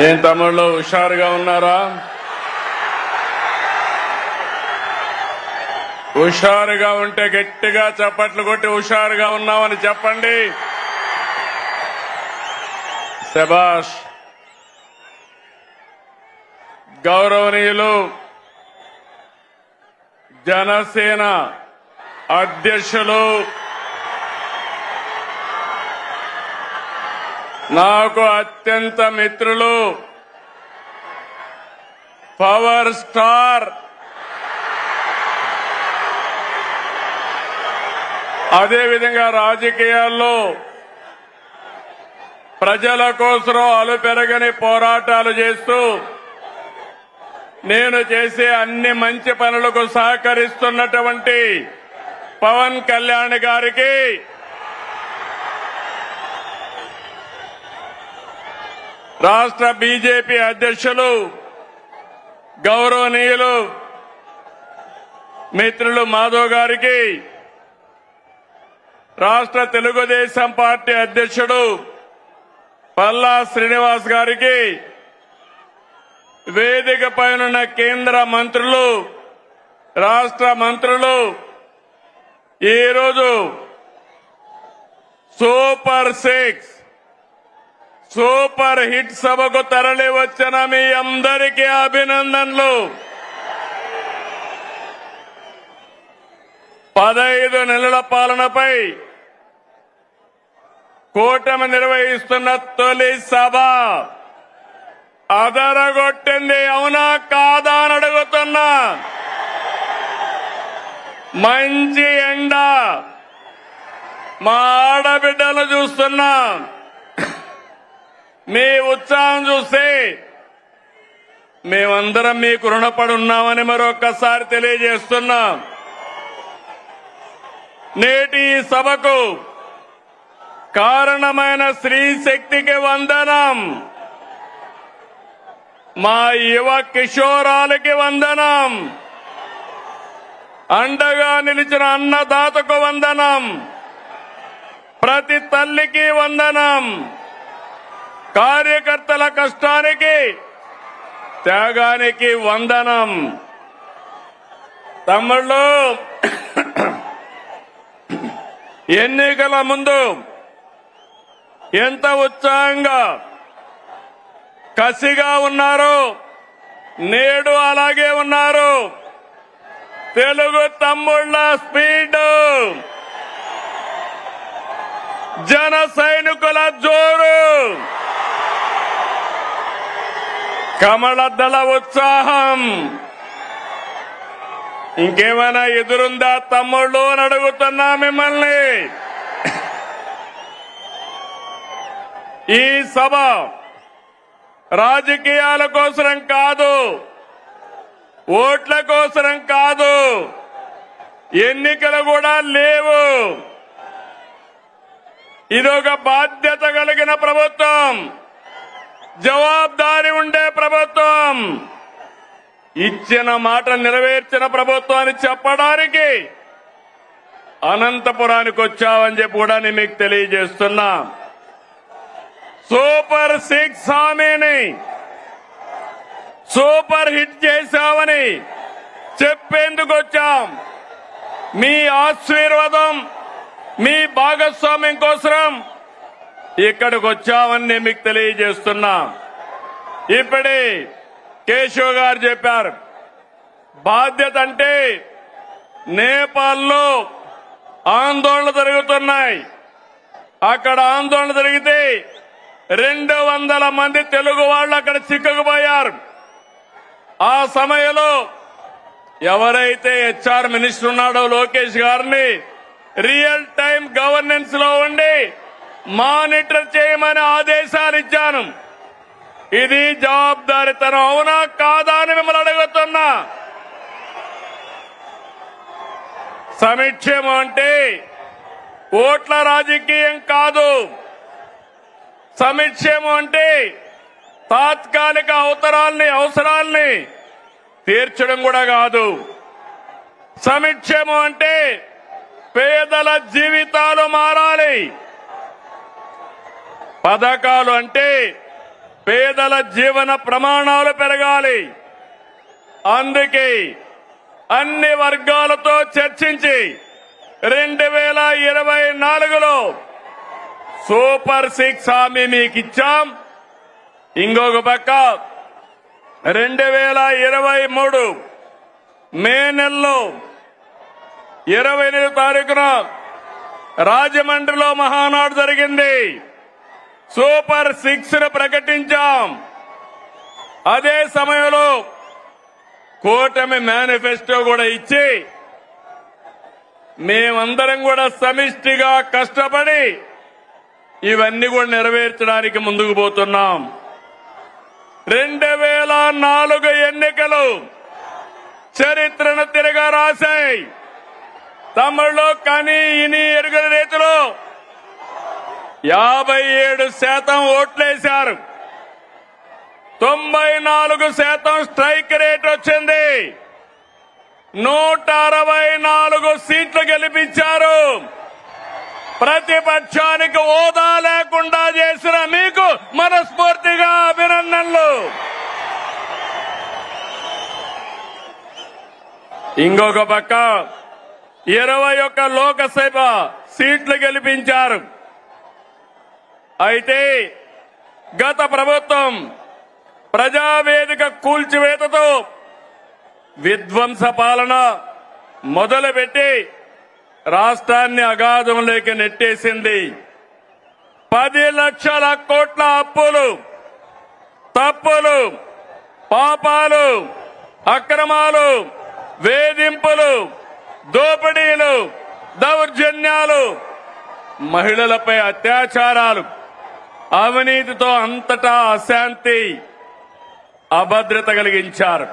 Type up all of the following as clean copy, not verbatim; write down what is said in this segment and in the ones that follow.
ఏం తమ్ముళ్ళు హుషారుగా ఉన్నారా? హుషారుగా ఉంటే గట్టిగా చప్పట్లు కొట్టి హుషారుగా ఉన్నామని చెప్పండి. శభాష్. గౌరవనీయులు జనసేన అధ్యక్షులు, నాకు అత్యంత మిత్రులు, పవర్ స్టార్, అదేవిధంగా రాజకీయాల్లో ప్రజల కోసం అలుపెరగని పోరాటాలు చేస్తూ నేను చేసే అన్ని మంచి పనులకు సహకరిస్తున్నటువంటి పవన్ కళ్యాణ్ గారికి రాష్ట్ర బీజేపీ అధ్యక్షులు గౌరవనీయులు మిత్రులు మాధవ్ గారికి, రాష్ట్ర తెలుగుదేశం పార్టీ అధ్యక్షుడు పల్లా శ్రీనివాస్ గారికి, వేదిక పైనున్న కేంద్ర మంత్రులు, రాష్ట్ర మంత్రులు, ఈరోజు సూపర్ హిట్ సభకు తరలి వచ్చిన మీ అందరికీ అభినందనలు. 15 నెలల పాలనపై కూటమి నిర్వహిస్తున్న తొలి సభ అదరగొట్టింది. అవునా కాదా అని అడుగుతున్నా. మంచి ఎండ, మా ఆడబిడ్డలు చూస్తున్నా. మీ ఉత్సాహం చూస్తే మేమందరం మీకు రుణపడి ఉన్నామని మరొక్కసారి తెలియజేస్తున్నాం. నేటి ఈ సభకు కారణమైన స్త్రీ శక్తికి వందనం, మా యువ కిషోరాలకి వందనం, అండగా నిలిచిన అన్నదాతకు వందనం, ప్రతి తల్లికి వందనం, కార్యకర్తల కష్టానికి త్యాగానికి వందనం. తమ్ముళ్ళు, ఎన్నికల ముందు ఎంత ఉత్సాహంగా కసిగా ఉన్నారు, నేడు అలాగే ఉన్నారు. తెలుగు తమ్ముళ్ళ స్పీడ్, జన సైనికుల జోరు, కమలదళ ఉత్సాహం ఇంకేమైనా ఎదురుందా తమ్ముళ్ళు అని అడుగుతున్నా మిమ్మల్ని. ఈ సభ రాజకీయాల కోసరం కాదు, ఓట్ల కోసరం కాదు, ఎన్నికలు కూడా లేవు. ఇదొక బాధ్యత కలిగిన ప్రభుత్వం, జవాబుదారీ ఉండే ప్రభుత్వం, ఇచ్చిన మాట నెరవేర్చిన ప్రభుత్వం అని చెప్పడానికి అనంతపురానికి వచ్చావని చెప్పి కూడా నేను మీకు తెలియజేస్తున్నా. సూపర్ 6 హామీని సూపర్ హిట్ చేశామని చెప్పేందుకు వచ్చాం. మీ ఆశీర్వాదం, మీ భాగస్వామ్యం కోసం ఇక్కడికి వచ్చామని నేను మీకు తెలియజేస్తున్నా. ఇప్పుడే కేశవ్ గారు చెప్పారు, బాధ్యత అంటే నేపాల్లో ఆందోళన జరుగుతున్నాయి. అక్కడ ఆందోళన జరిగితే 200 మంది తెలుగు వాళ్ళు అక్కడ చిక్కుకుపోయారు. ఆ సమయంలో ఎవరైతే హెచ్ఆర్ మినిస్టర్ ఉన్నాడో లోకేష్ గారిని రియల్ టైం గవర్నెన్స్ లో ఉండి మానిటర్ చేయమని ఆదేశాలు ఇచ్చాను. ఇది జవాబుదారీతనం, అవునా కాదా అని మిమ్మల్ని అడుగుతున్నా. సంక్షేమం అంటే ఓట్ల రాజకీయం కాదు. సంక్షేమం అంటే తాత్కాలిక అవసరాల్ని తీర్చడం కూడా కాదు. సంక్షేమం అంటే పేదల జీవితాలు మారాలి. పథకాలు అంటే పేదల జీవన ప్రమాణాలు పెరగాలి. అందుకే అన్ని వర్గాలతో చర్చించి 2024లో సూపర్ 6 హామీ మీకు ఇచ్చాం. ఇంకొక పక్క 2023 మే నెలలో 28వ తారీఖున రాజమండ్రిలో మహానాడు జరిగింది. సూపర్ 6ను ప్రకటించాం. అదే సమయంలో కూటమి మేనిఫెస్టో కూడా ఇచ్చి మేమందరం కూడా సమిష్టిగా కష్టపడి ఇవన్నీ కూడా నెరవేర్చడానికి ముందుకు పోతున్నాం. 2004 ఎన్నికలు చరిత్రను తిరగా రాశాయి. తమిళలో కని ఇని ఎరుగని రీతిలో 57% ఓట్లేశారు. 94% స్ట్రైక్ రేట్ వచ్చింది. 164 సీట్లు గెలిపించారు. ప్రతిపక్షానికి హోదా లేకుండా చేసిన మీకు మనస్ఫూర్తిగా అభినందనలు. ఇంకొక పక్క 21 లోకసభ సీట్లు గెలిపించారు. అయితే గత ప్రభుత్వం ప్రజావేదిక కూల్చివేతతో విధ్వంస పాలన మొదలుపెట్టి రాష్ట్రాన్ని అగాధంలోకి నెట్టేసింది. 10 లక్షల కోట్ల అప్పులు, తప్పులు, పాపాలు, అక్రమాలు, వేధింపులు, దోపిడీలు, దౌర్జన్యాలు, మహిళలపై అత్యాచారాలు, అవినీతితో అంతటా అశాంతి, అభద్రత కలిగించారు.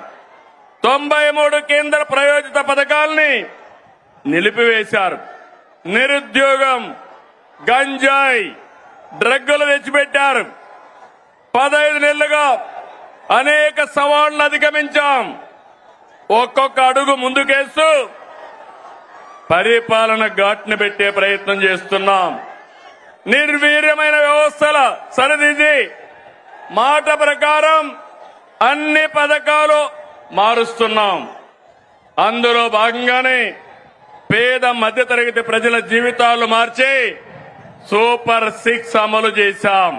93 కేంద్ర ప్రాయోజిత పథకాల్ని నిలిపివేశారు. నిరుద్యోగం, గంజాయి, డ్రగ్గులు తెచ్చిపెట్టారు. 15 నెలలుగా అనేక సవాళ్లను అధిగమించాం. ఒక్కొక్క అడుగు ముందుకేస్తూ పరిపాలన ఘాట్ను పెట్టే ప్రయత్నం చేస్తున్నాం. నిర్వీర్యమైన వ్యవస్థల సరిదిద్ది మాట ప్రకారం అన్ని పథకాలు మారుస్తున్నాం. అందులో భాగంగానే పేద మధ్యతరగతి ప్రజల జీవితాలు మార్చి సూపర్ 6 అమలు చేశాం.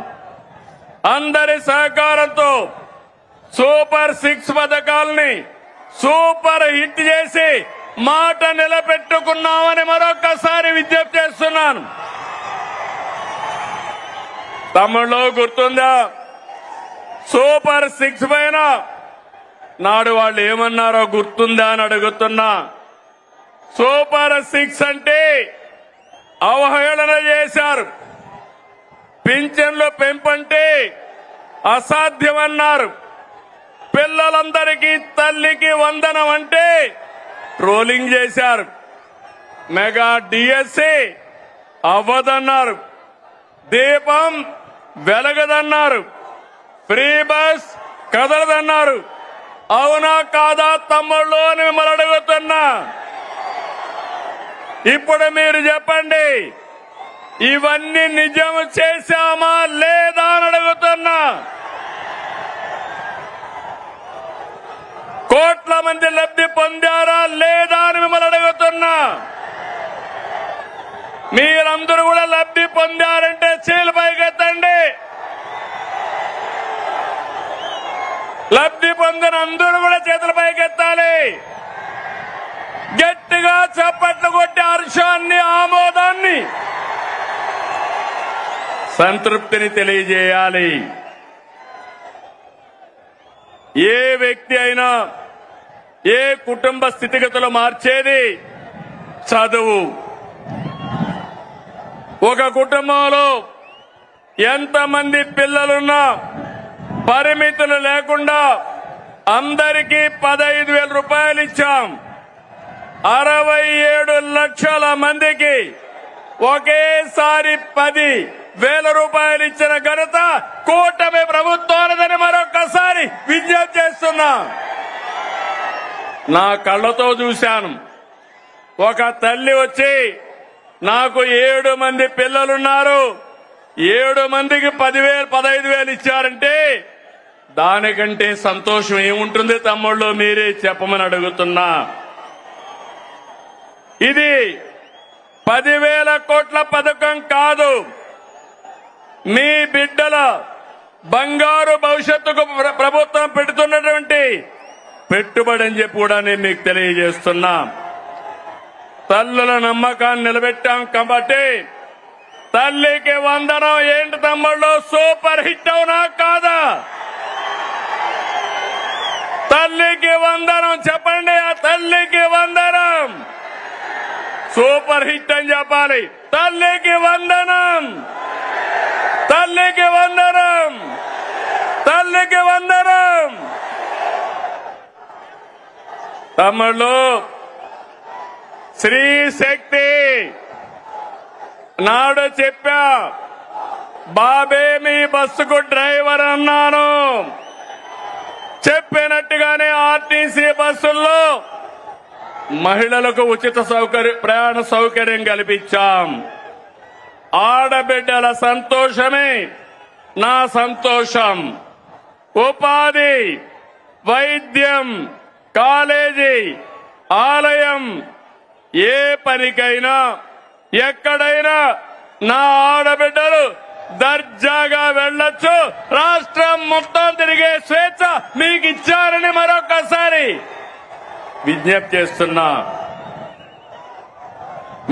అందరి సహకారంతో సూపర్ 6 పథకాల్ని సూపర్ హిట్ చేసి మాట నిలబెట్టుకున్నామని మరొకసారి విజ్ఞప్తి చేస్తున్నాను. తమిళలో గుర్తుందా? సూపర్ 6 పైన నాడు వాళ్ళు ఏమన్నారో గుర్తుందా అని అడుగుతున్నా. సూపర్ 6 అంటే అవహేళన చేశారు. పింఛన్లు పెంపంటే అసాధ్యమన్నారు. పిల్లలందరికీ తల్లికి వందనం అంటే ట్రోలింగ్ చేశారు. మెగా డిఎస్సి అవ్వదన్నారు. దీపం వెలగదన్నారు. Free bus కదలదన్నారు. అవునా కాదా తమ్ముళ్ళు అని మిమ్మల్ని అడుగుతున్నా. ఇప్పుడు మీరు చెప్పండి, ఇవన్నీ నిజం చేశామా లేదా అని అడుగుతున్నా. కోట్ల మంది లబ్ధి పొందారా లేదా అని మిమ్మల్ని అడుగుతున్నా. మీరందరూ కూడా లబ్ధి పొందారంటే చేతులు పైకెత్తండి. లబ్ధి పొందిన అందరూ కూడా చేతుల పైకెత్తాలి. గట్టిగా చప్పట్లు కొట్టి హర్షాన్ని, ఆమోదాన్ని, సంతృప్తిని తెలియజేయాలి. ఏ వ్యక్తి అయినా ఏ కుటుంబ స్థితిగతులు మార్చేది చదువు. ఒక కుటుంబంలో ఎంతమంది పిల్లలున్నా పరిమితులు లేకుండా అందరికీ 15,000 రూపాయలు ఇచ్చాం. 67 లక్షల మందికి ఒకేసారి 10,000 రూపాయలు ఇచ్చిన ఘనత కూటమి ప్రభుత్వాలదని మరొకసారి విజ్ఞప్తి చేస్తున్నా. నా కళ్ళతో చూశాను. ఒక తల్లి వచ్చి నాకు 7 మంది పిల్లలున్నారు, 7 మందికి 10,000 15,000 ఇచ్చారంటే దానికంటే సంతోషం ఏముంటుంది తమ్ముళ్ళు? మీరే చెప్పమని అడుగుతున్నా. ఇది 10,000 కోట్ల పథకం కాదు, మీ బిడ్డల బంగారు భవిష్యత్తుకు ప్రభుత్వం పెడుతున్నటువంటి పెట్టుబడి అని చెప్పి కూడా నేను మీకు తెలియజేస్తున్నా. తల్లుల నమ్మకాన్ని నిలబెట్టాం కాబట్టి తల్లికి వందనం ఏంటి తమ్ముళ్ళు? సూపర్ హిట్ అవునా కాదా? తల్లికి వందనం చెప్పండి. ఆ తల్లికి వందనం సూపర్ హిట్ అని చెప్పాలి. తల్లికి వందనం, తల్లికి వందనం, తల్లికి వందనం. తమ్ముళ్ళు, స్త్రీ శక్తి నాడు చెప్పా, బాబే మీ బస్సుకు డ్రైవర్ అన్నాను. చెప్పినట్టుగానే ఆర్టీసీ బస్సుల్లో మహిళలకు ఉచిత ప్రయాణ సౌకర్యం కల్పించాం. ఆడబిడ్డల సంతోషమే నా సంతోషం. ఉపాధి, వైద్యం, కాలేజీ, ఆలయం, ఏ పనికైనా ఎక్కడైనా నా ఆడబిడ్డలు దర్జాగా వెళ్లొచ్చు. రాష్ట్రం మొత్తం తిరిగే స్వేచ్ఛ మీకు ఇచ్చారని మరొకసారి విజ్ఞప్తి చేస్తున్నా.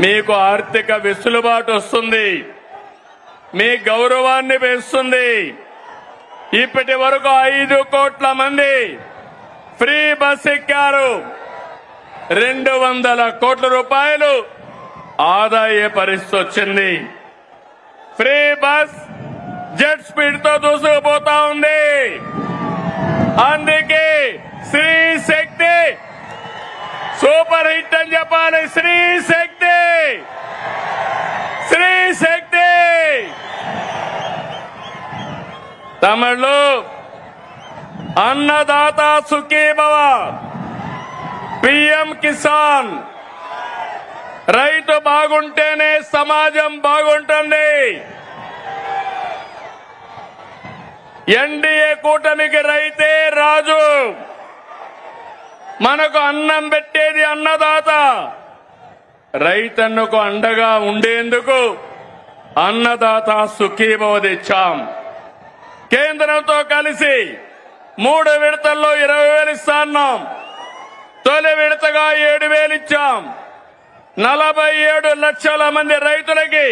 మీకు ఆర్థిక వెసులుబాటు వస్తుంది, మీ గౌరవాన్ని పెంచుతుంది. ఇప్పటి వరకు 5 కోట్ల మంది ఫ్రీ బస్ ఎక్కారు. 200 కోట్ల రూపాయలు ఆదాయ పరిస్థితి వచ్చింది. ఫ్రీ బస్ జెట్ స్పీడ్ తో దూసుకుపోతా ఉంది. అందుకే స్త్రీ శక్తి సూపర్ హిట్ అని చెప్పాలి. స్త్రీ శక్తి, స్త్రీ శక్తి. తమిళలో అన్నదాత సుఖీభవ, పిఎం కిసాన్. రైతు బాగుంటేనే సమాజం బాగుంటుంది. ఎన్డీఏ కూటమికి రైతే రాజు. మనకు అన్నం పెట్టేది అన్నదాత. రైతన్నకు అండగా ఉండేందుకు అన్నదాత సుఖీభవ తెచ్చాం. కేంద్రంతో కలిసి 3 విడతల్లో 20,000 ఇస్తాన్నాం. తొలి విడతగా 7,000 ఇచ్చాం. 47 లక్షల మంది రైతులకి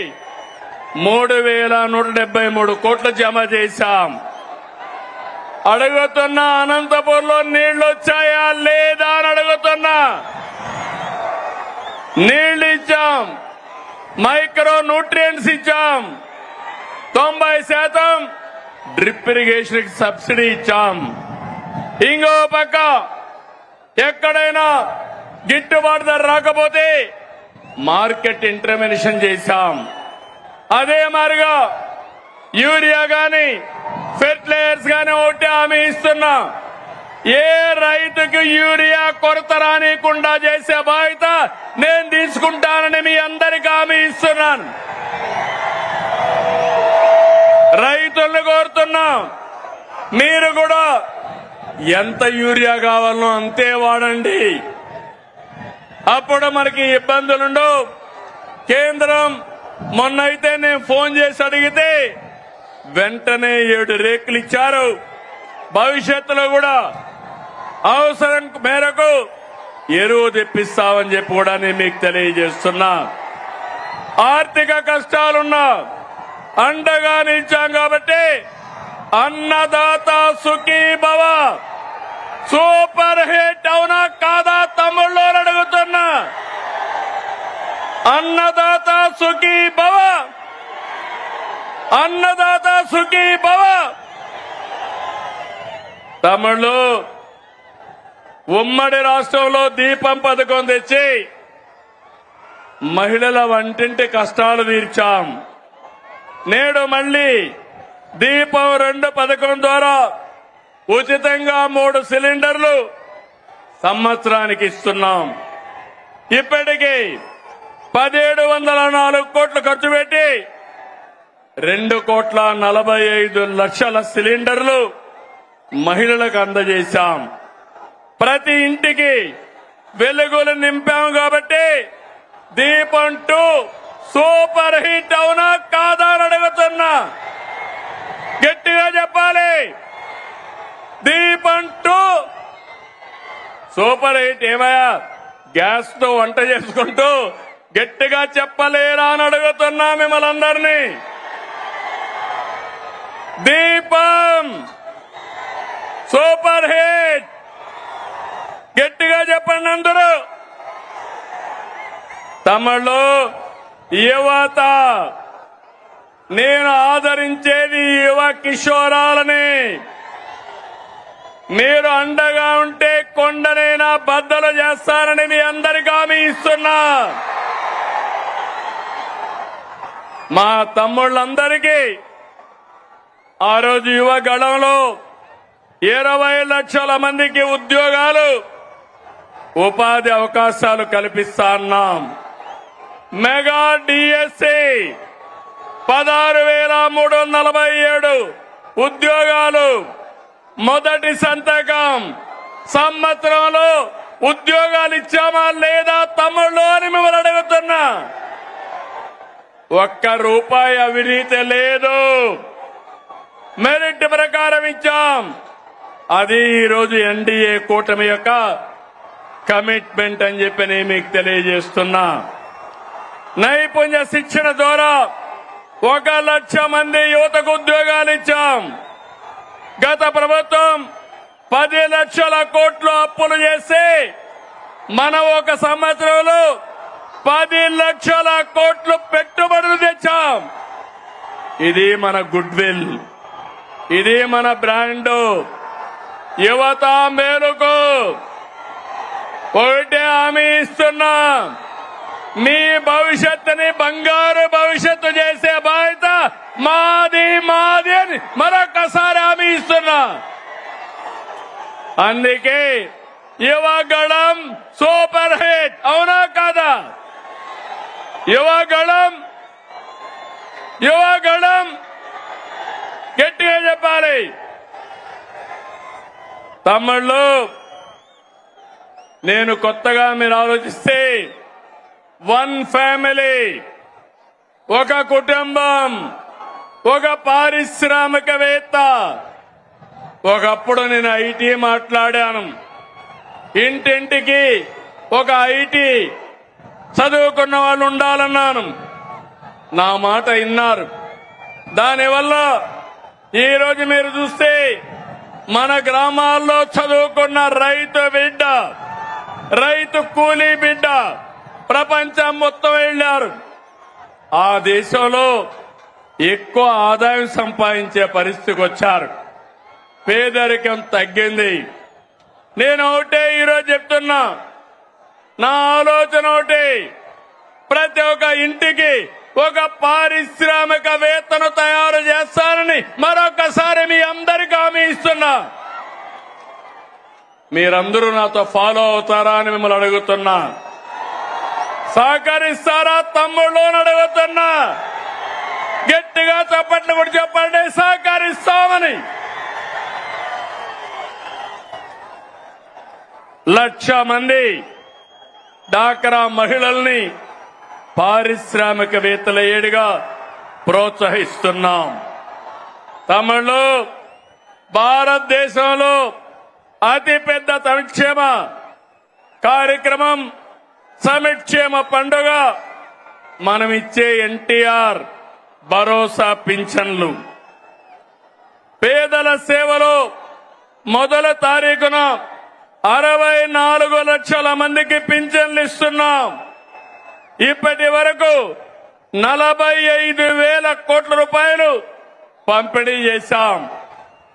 3,173 కోట్లు జమ చేశాం. అడుగుతున్నా, అనంతపూర్లో నీళ్లు వచ్చాయా లేదా అని అడుగుతున్నా. నీళ్లు ఇచ్చాం, మైక్రో న్యూట్రియంట్స్ ఇచ్చాం, 90% డ్రిప్ ఇరిగేషన్ కి సబ్సిడీ ఇచ్చాం. ఇంకో పక్క ఎక్కడైనా గిట్టుబాటు ధర రాకపోతే మార్కెట్ ఇంటర్వెన్షన్ చేశాం. అదే మాదిరిగా యూరియా గాని ఫెర్టిలైజర్స్ గాని ఒకటి హామీ ఇస్తున్నా. ఏ రైతుకు యూరియా కొరత రానికుండా చేసే బాధ్యత నేను తీసుకుంటానని మీ అందరికీ హామీ ఇస్తున్నాను. రైతులను కోరుతున్నా, మీరు కూడా ఎంత యూరియా కావాలనో అంతే వాడండి. అప్పుడు మనకి ఇబ్బందులుండవు. కేంద్రం మొన్నైతే నేను ఫోన్ చేసి అడిగితే వెంటనే 7 రేకులు ఇచ్చారు. భవిష్యత్తులో కూడా అవసరం మేరకు ఎరువు తెప్పిస్తామని చెప్పి కూడా నేను మీకు తెలియజేస్తున్నా. ఆర్థిక కష్టాలున్నా అండగా నిలిచాం కాబట్టి అన్నదాత సుఖీభవ సూపర్ హిట్ అవునా కాదా తమ్ముళ్ళు అడుగుతున్నా. అన్నదాత సుఖీభవ, అన్నదాత సుఖీభవ. తమ్ముళ్ళు, ఉమ్మడి రాష్ట్రంలో దీపం పథకం తెచ్చి మహిళల వంటింటి కష్టాలు తీర్చాం. నేడు మళ్లీ దీపం 2 పథకం ద్వారా ఉచితంగా 3 సిలిండర్లు సంవత్సరానికి ఇస్తున్నాం. ఇప్పటికీ 1,704 కోట్లు ఖర్చు పెట్టి 2,45,00,000 సిలిండర్లు మహిళలకు అందజేశాం. ప్రతి ఇంటికి వెలుగులు నింపాం. కాబట్టి దీపం 2 సూపర్ హిట్ అవునా కాదా అని అడుగుతున్నా. గట్టిగా చెప్పాలి. దీపం 2 సూపర్ హిట్. ఏమయ్యా గ్యాస్ తో వంట చేసుకుంటూ గట్టిగా చెప్పలేరా అని అడుగుతున్నా మిమ్మల్ని అందరినీ. దీపం సూపర్ హిట్. గట్టిగా చెప్పండి అందరూ. తమిళలో యువత, నేను ఆదరించేది యువ కిషోరాలని. మీరు అండగా ఉంటే కొండనైనా బద్దలు చేస్తానని మీ అందరికీ హామీ ఇస్తున్నా. మా తమ్ముళ్ళందరికీ ఆ రోజు యువ గళంలో 20 లక్షల మందికి ఉద్యోగాలు, ఉపాధి అవకాశాలు కల్పిస్తాన్నాం. మెగా డిఎస్సి 16,347 ఉద్యోగాలు. మొదటి సంతకం. సంవత్సరంలో ఉద్యోగాలు ఇచ్చామా లేదా తమ్ముళ్ళు అని మిమ్మల్ని అడుగుతున్నా. ₹1 అవినీతి లేదు. మెరిట్ ప్రకారం ఇచ్చాం. అది ఈరోజు ఎన్డీఏ కూటమి యొక్క కమిట్మెంట్ అని చెప్పి నేను మీకు తెలియజేస్తున్నా. నైపుణ్య శిక్షణ ద్వారా 1 లక్ష మంది యువతకు ఉద్యోగాలు ఇచ్చాం. గత ప్రభుత్వం 10 లక్షల కోట్లు అప్పులు చేసి మనం 1 సంవత్సరంలో 10 లక్షల కోట్లు పెట్టుబడులు తెచ్చాం. ఇది మన గుడ్ విల్, ఇది మన బ్రాండ్. యువత మేలుకు ఒకటే హామీ ఇస్తున్నా. మీ భవిష్యత్తుని బంగారు భవిష్యత్తు చేసే బాధ్యత మాది అని మరొకసారి హామీ ఇస్తున్నా. అందుకే యువగళం సూపర్ హిట్ అవునా కాదా? యువగళం గట్టిగా చెప్పాలి. తమ్ముళ్ళు, నేను కొత్తగా మీరు ఆలోచిస్తే 1 ఫ్యామిలీ, ఒక కుటుంబం, ఒక పారిశ్రామికవేత్త. ఒకప్పుడు నేను ఐటీ మాట్లాడాను. ఇంటింటికి ఒక ఐటీ చదువుకున్న వాళ్ళు ఉండాలన్నాను. నా మాట విన్నారు. దానివల్ల ఈరోజు మీరు చూస్తే మన గ్రామాల్లో చదువుకున్న రైతు బిడ్డ, రైతు కూలీ బిడ్డ ప్రపంచం మొత్తం వెళ్లారు. ఆ దేశంలో ఎక్కువ ఆదాయం సంపాదించే పరిస్థితికి వచ్చారు. పేదరికం తగ్గింది. నేను ఒకటే ఈరోజు చెప్తున్నా, నా ఆలోచన ఒకటి, ప్రతి ఒక్క ఇంటికి ఒక పారిశ్రామికవేత్తను తయారు చేస్తానని మరొకసారి మీ అందరికీ హామీ ఇస్తున్నా. మీరందరూ నాతో ఫాలో అవుతారా అని మిమ్మల్ని అడుగుతున్నా. సహకరిస్తారా తమ్ముళ్ళు అని అడుగుతున్నా. గట్టిగా చప్పట్లు కూడా చెప్పండి, సహకరిస్తామని. 1,00,000 మంది డాక్రా మహిళల్ని పారిశ్రామికవేత్తల ఏడుగా ప్రోత్సహిస్తున్నాం. తమిళలో భారతదేశంలో అతిపెద్ద సంక్షేమ కార్యక్రమం సంక్షేమ పండుగ మనం ఇచ్చే ఎన్టీఆర్ భరోసా పింఛన్లు. పేదల సేవలో మొదటి తారీఖున 64 లక్షల మందికి పింఛన్లు ఇస్తున్నాం. ఇప్పటి వరకు 45,000 కోట్ల రూపాయలు పంపిణీ చేశాం.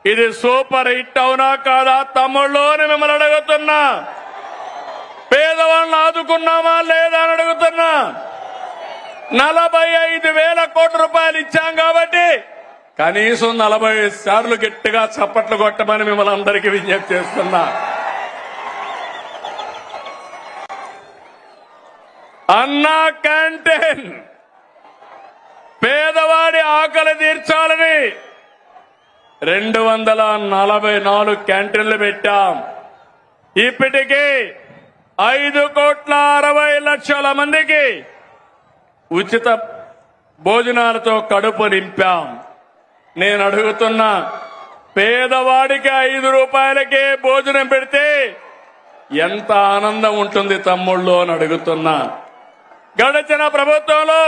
ఇది సూపర్ హిట్ అవునా కాదా తమ్ముళ్ళు అని మిమ్మల్ని అడుగుతున్నా. పేదవాళ్ళని ఆదుకున్నామా లేదా అని అడుగుతున్నా. 45,000 కోట్ల రూపాయలు ఇచ్చాం కాబట్టి కనీసం 40 సార్లు గట్టిగా చప్పట్లు కొట్టమని మిమ్మల్ని అందరికీ విజ్ఞప్తి చేస్తున్నా. అన్నా క్యాంటీన్, పేదవాడి ఆకలి తీర్చాలని 244 క్యాంటీన్లు పెట్టాం. ఇప్పటికీ 5,60,00,000 మందికి ఉచిత భోజనాలతో కడుపు నింపాం. నేను అడుగుతున్నా, పేదవాడికి 5 రూపాయలకే భోజనం పెడితే ఎంత ఆనందం ఉంటుంది తమ్ముళ్ళు అని అడుగుతున్నా. గడిచిన ప్రభుత్వంలో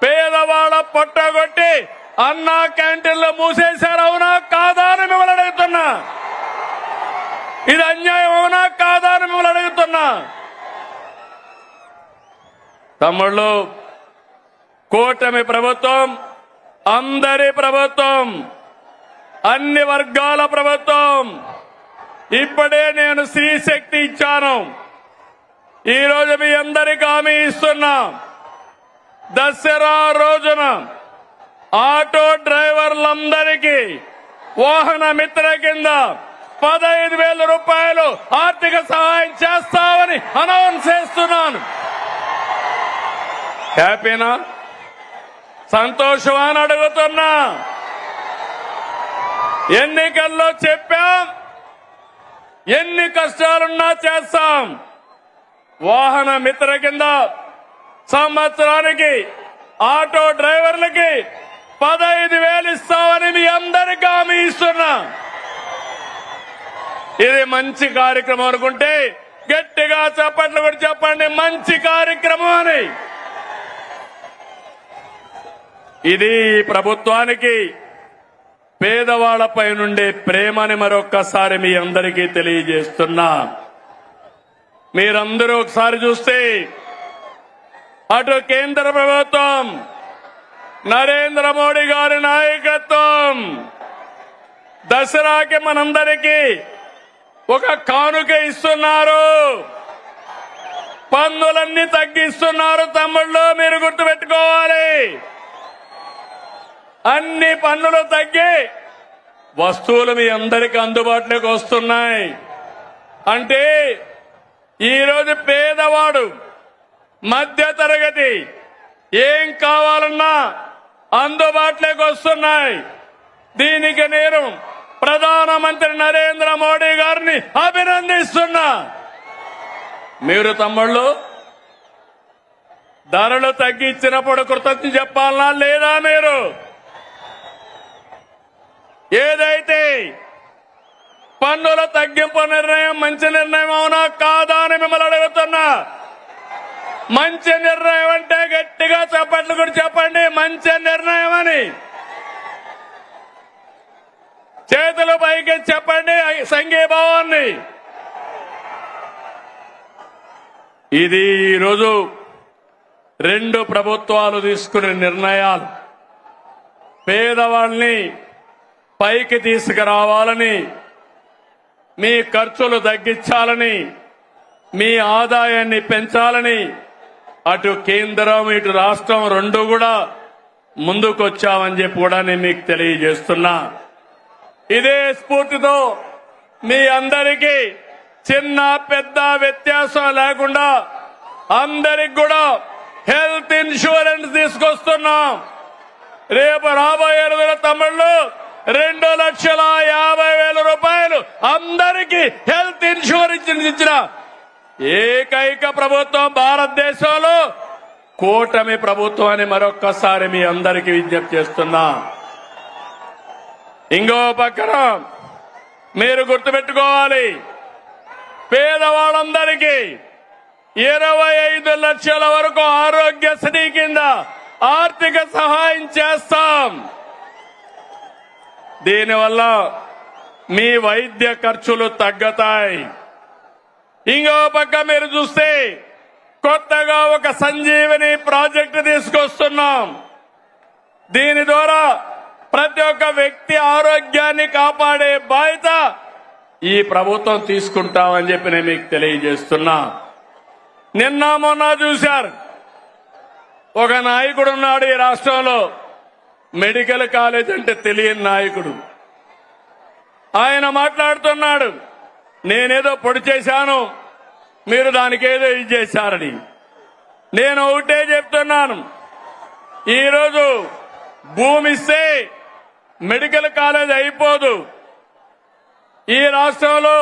పేదవాళ్ళ పొట్టగొట్టి అన్నా క్యాంటీన్లు మూసేశారు, అవునా కాదా అని మిమ్మల్ని అడుగుతున్నా. ఇది అన్యాయం అవునా కాదా అని మిమ్మల్ని అడుగుతున్నా. తమ్ముళ్ళు, కూటమి ప్రభుత్వం అందరి ప్రభుత్వం, అన్ని వర్గాల ప్రభుత్వం. ఇప్పుడే నేను స్త్రీ శక్తి ఇచ్చాను. ఈ రోజు మీ అందరికీ హామీ ఇస్తున్నా, దసరా రోజున ఆటో డ్రైవర్లందరికీ వాహన మిత్ర కింద 15,000 రూపాయలు ఆర్థిక సహాయం చేస్తామని అనౌన్స్ చేస్తున్నాను. హ్యాపీనా? సంతోషమా అని అడుగుతున్నా. ఎన్నికల్లో చెప్పాం, ఎన్ని కష్టాలున్నా చేస్తాం. వాహన మిత్ర కింద సంవత్సరానికి ఆటో డ్రైవర్లకి 15,000 ఇస్తామని మీ అందరికీ హామీ ఇస్తున్నా. ఇది మంచి కార్యక్రమం అనుకుంటే గట్టిగా చప్పట్లు కూడా చెప్పండి, మంచి కార్యక్రమం అని. ఇది ప్రభుత్వానికి పేదవాళ్లపై నుండే ప్రేమని మరొక్కసారి మీ అందరికీ తెలియజేస్తున్నా. మీరందరూ ఒకసారి చూస్తే అటు కేంద్ర ప్రభుత్వం, నరేంద్ర మోడీ గారి నాయకత్వం దసరాకి మనందరికీ ఒక కానుక ఇస్తున్నారు. పన్నులన్నీ తగ్గిస్తున్నారు. తమ్ముళ్ళు, మీరు గుర్తుపెట్టుకోవాలి. అన్ని పన్నులు తగ్గి వస్తువులు మీ అందరికీ అందుబాటులోకి వస్తున్నాయి. అంటే ఈరోజు పేదవాడు, మధ్య తరగతి ఏం కావాలన్నా అందుబాటులోకి వస్తున్నాయి. దీనికి నేను ప్రధానమంత్రి నరేంద్ర మోడీ గారిని అభినందిస్తున్నా. మీరు తమ్ముళ్ళు ధరలు తగ్గించినప్పుడు కృతజ్ఞత చెప్పాలనా లేదా? మీరు ఏదైతే పన్నుల తగ్గింపు నిర్ణయం మంచి నిర్ణయం అవునా కాదా అని మిమ్మల్ని అడుగుతున్నా. మంచి నిర్ణయం అంటే గట్టిగా చప్పట్లు కూడా చెప్పండి, మంచి నిర్ణయం అని. చేతులు పైకి చెప్పండి సంఘీభావాన్ని. ఇది ఈరోజు 2 ప్రభుత్వాలు తీసుకునే నిర్ణయాలు. పేదవాళ్ళని పైకి తీసుకురావాలని, మీ ఖర్చులు తగ్గించాలని, మీ ఆదాయాన్ని పెంచాలని అటు కేంద్రం ఇటు రాష్ట్రం 2 కూడా ముందుకొచ్చామని చెప్పి కూడా నేను మీకు తెలియజేస్తున్నా. ఇదే స్ఫూర్తితో మీ అందరికీ చిన్న పెద్ద వ్యత్యాసం లేకుండా అందరికి కూడా హెల్త్ ఇన్సూరెన్స్ తీసుకొస్తున్నాం. రేపు రాబోయే రోజుల తమ్ముళ్ళు 2,50,000 రూపాయలు అందరికీ హెల్త్ ఇన్సూరెన్స్ ఇచ్చిన ఏకైక ప్రభుత్వం భారతదేశంలో కూటమి ప్రభుత్వం అని మరొక్కసారి మీ అందరికీ విజ్ఞప్తి చేస్తున్నా. ఇంకో పక్కన మీరు గుర్తుపెట్టుకోవాలి, పేదవాళ్ళందరికీ 25 లక్షల వరకు ఆరోగ్యశ్రీ కింద ఆర్థిక సహాయం చేస్తాం. దీనివల్ల మీ వైద్య ఖర్చులు తగ్గుతాయి. ఇంకో పక్క మీరు చూస్తే కొత్తగా ఒక సంజీవని ప్రాజెక్టు తీసుకొస్తున్నాం. దీని ద్వారా ప్రతి ఒక్క వ్యక్తి ఆరోగ్యాన్ని కాపాడే బాధ్యత ఈ ప్రభుత్వం తీసుకుంటామని చెప్పి నేను మీకు తెలియజేస్తున్నా. నిన్న మొన్న చూశారు, ఒక నాయకుడు ఉన్నాడు ఈ రాష్ట్రంలో, మెడికల్ కాలేజ్ అంటే తెలియని నాయకుడు. ఆయన మాట్లాడుతున్నాడు, నేనేదో పొడి చేశాను, మీరు దానికి ఏదో ఇది చేశారని. నేను ఒకటే చెప్తున్నాను, ఈరోజు భూమి ఇస్తే మెడికల్ కాలేజ్ అయిపోదు. ఈ రాష్ట్రంలో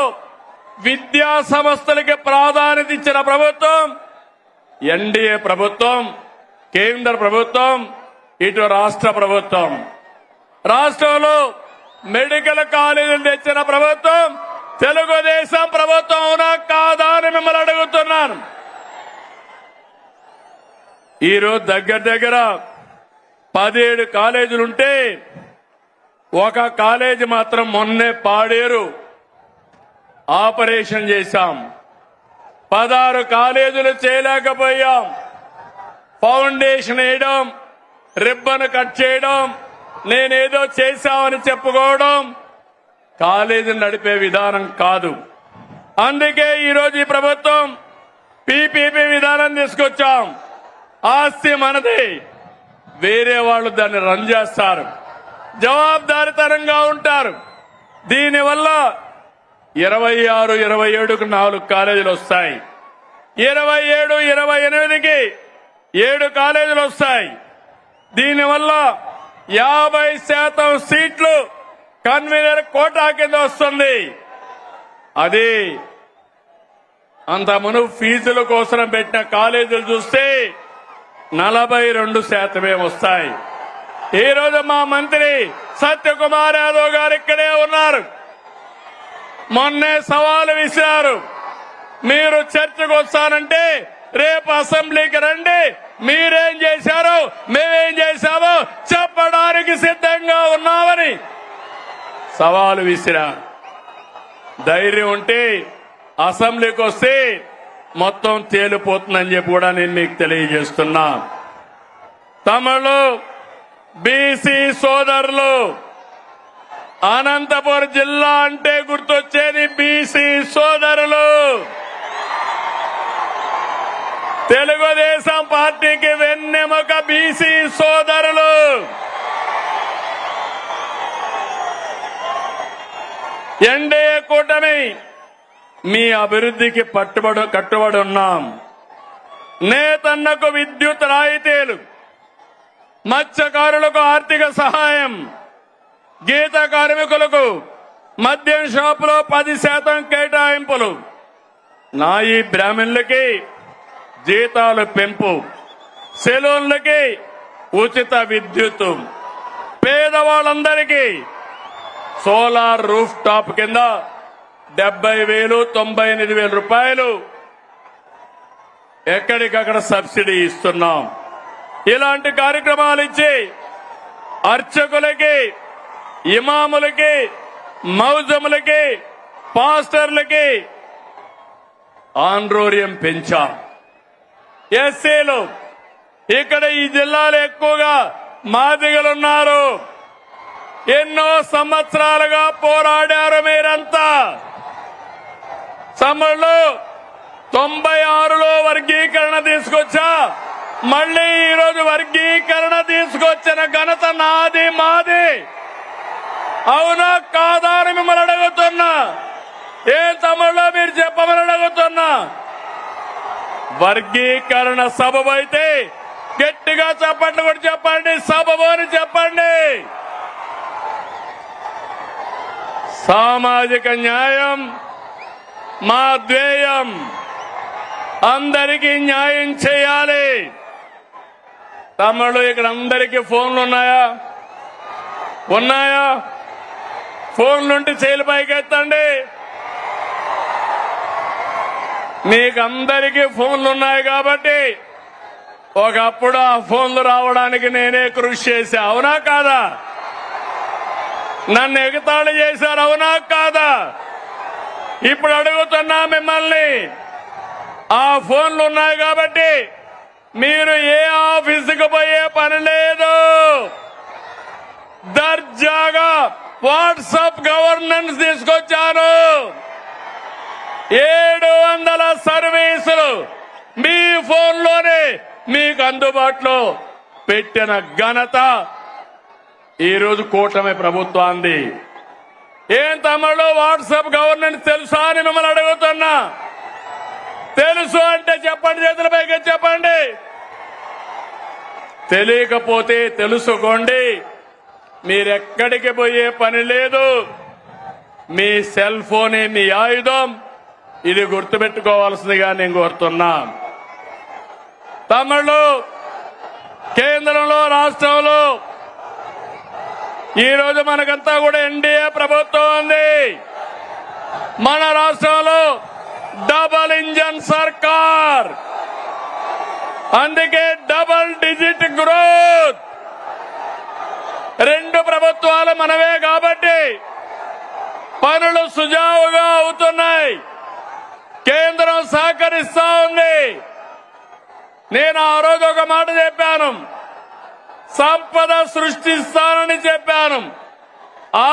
విద్యా సంస్థలకి ప్రాధాన్యత ఇచ్చిన ప్రభుత్వం ఎన్డీఏ ప్రభుత్వం, కేంద్ర ప్రభుత్వం, ఇటు రాష్ట్ర ప్రభుత్వం. రాష్ట్రంలో మెడికల్ కాలేజీలు తెచ్చిన ప్రభుత్వం తెలుగుదేశం ప్రభుత్వం అవునా కాదా అని మిమ్మల్ని అడుగుతున్నాను. ఈరోజు దగ్గర 17 కాలేజీలుంటే ఒక కాలేజీ మాత్రం మొన్నే పాడేరు ఆపరేషన్ చేశాం. 16 కాలేజీలు చేయలేకపోయాం. ఫౌండేషన్ వేయడం, రిబ్బన్ కట్ చేయడం, నేనేదో చేశామని చెప్పుకోవడం కాలేజీని నడిపే విధానం కాదు. అందుకే ఈరోజు ఈ ప్రభుత్వం పీపీపీ విధానం తీసుకొచ్చాం. ఆస్తి మనది, వేరే వాళ్ళు దాన్ని రన్ చేస్తారు, జవాబుదారీతనంగా ఉంటారు. దీనివల్ల 26, 27కు 4 కాలేజీలు వస్తాయి. 27, 28కి 7 కాలేజీలు వస్తాయి. దీనివల్ల 50% సీట్లు కన్వీనర్ కోటా కింద వస్తుంది. అది అంత మునుపు ఫీజుల కోసం పెట్టిన కాలేజీలు చూస్తే 42% వస్తాయి. ఈ రోజు మా మంత్రి సత్యకుమార్ యాదవ్ గారు ఇక్కడే ఉన్నారు. మొన్నే సవాలు విసిరారు, మీరు చర్చకు వస్తానంటే రేపు అసెంబ్లీకి రండి, మీరేం చేశారో మేమేం చేశామో చెప్పడానికి సిద్ధంగా ఉన్నామని సవాలు విసిరారు. ధైర్యం ఉంటే అసెంబ్లీకి వస్తే మొత్తం తేలిపోతుందని చెప్పి కూడా నేను మీకు తెలియజేస్తున్నా. తమిళ బీసీ సోదరులు, అనంతపురం జిల్లా అంటే గుర్తొచ్చేది బీసీ సోదరులు. తెలుగుదేశం పార్టీకి వెన్నెముక బీసీ సోదరులు. ఎన్డీఏ కూటమి మీ అభివృద్ధికి కట్టుబడి ఉన్నాం. నేతన్నకు విద్యుత్ రాయితీలు, మత్స్యకారులకు ఆర్థిక సహాయం, గీత కార్మికులకు మద్యం షాపులో 10% కేటాయింపులు, నాయి బ్రాహ్మణులకి జీతాలు పెంపు, సెలూన్లకి ఉచిత విద్యుత్, పేదవాళ్ళందరికీ సోలార్ రూఫ్ టాప్ కింద 70,000, 98,000 రూపాయలు ఎక్కడికక్కడ సబ్సిడీ ఇస్తున్నాం. ఇలాంటి కార్యక్రమాలు ఇచ్చి అర్చకులకి, ఇమాములకి, మౌజములకి, పాస్టర్లకి ఆన్రోరియం పెంచాం. ఎస్సీలు ఇక్కడ ఈ జిల్లాలో ఎక్కువగా మాదిగలున్నారు. ఎన్నో సంవత్సరాలుగా పోరాడారు మీరంతా. తమిళలో 96లో వర్గీకరణ తీసుకొచ్చా, మళ్లీ ఈరోజు వర్గీకరణ తీసుకొచ్చిన ఘనత నాది, మాది. అవునా కాదా అని మిమ్మల్ని అడుగుతున్నా. ఏం తమిళలో మీరు చెప్పమని అడుగుతున్నా. వర్గీకరణ సబబు అయితే గట్టిగా చెప్పండి, కూడా చెప్పండి, సబబు అని చెప్పండి. సామాజిక న్యాయం మా ధ్యేయం. అందరికీ న్యాయం చేయాలి. తమిళ ఇక్కడ అందరికీ ఫోన్లు ఉన్నాయా? ఉన్నాయా? ఫోన్లుంటే చేతులు పైకెత్తండి. మీకు అందరికీ ఫోన్లు ఉన్నాయి కాబట్టి ఒకప్పుడు ఆ ఫోన్లు రావడానికి నేనే కృషి చేశా. అవునా కాదా? నన్ను ఎగతాళి చేశారు. అవునా కాదా? ఇప్పుడు అడుగుతున్నా మిమ్మల్ని, ఆ ఫోన్లు ఉన్నాయి కాబట్టి మీరు ఏ ఆఫీసుకు పోయే పని లేదు. దర్జాగా వాట్సాప్ గవర్నెన్స్ తీసుకొచ్చాను. 700 సర్వీసులు మీ ఫోన్లోనే మీకు అందుబాటులో పెట్టిన ఘనత ఈరోజు కూటమి ప్రభుత్వాన్ని. ఏం తమిళలో వాట్సాప్ గవర్నెన్స్ తెలుసా అని మిమ్మల్ని అడుగుతున్నా. తెలుసు అంటే చెప్పండి, చేతుల పైకి చెప్పండి. తెలియకపోతే తెలుసుకోండి. మీరెక్కడికి పోయే పని లేదు. మీ సెల్ ఫోనే మీ ఆయుధం. ఇది గుర్తుపెట్టుకోవాల్సిందిగా నేను కోరుతున్నా. తమిళు కేంద్రంలో రాష్ట్రంలో ఈరోజు మనకంతా కూడా ఎన్డీఏ ప్రభుత్వం ఉంది. మన రాష్ట్రంలో డబల్ ఇంజన్ సర్కార్. అందుకే డబల్ డిజిట్ గ్రోత్. రెండు ప్రభుత్వాలు మనవే కాబట్టి పనులు సుజావుగా అవుతున్నాయి. కేంద్రం సహకరిస్తా ఉంది. నేను ఆ రోజు ఒక మాట చెప్పాను. సంపద సృష్టిస్తానని చెప్పాను.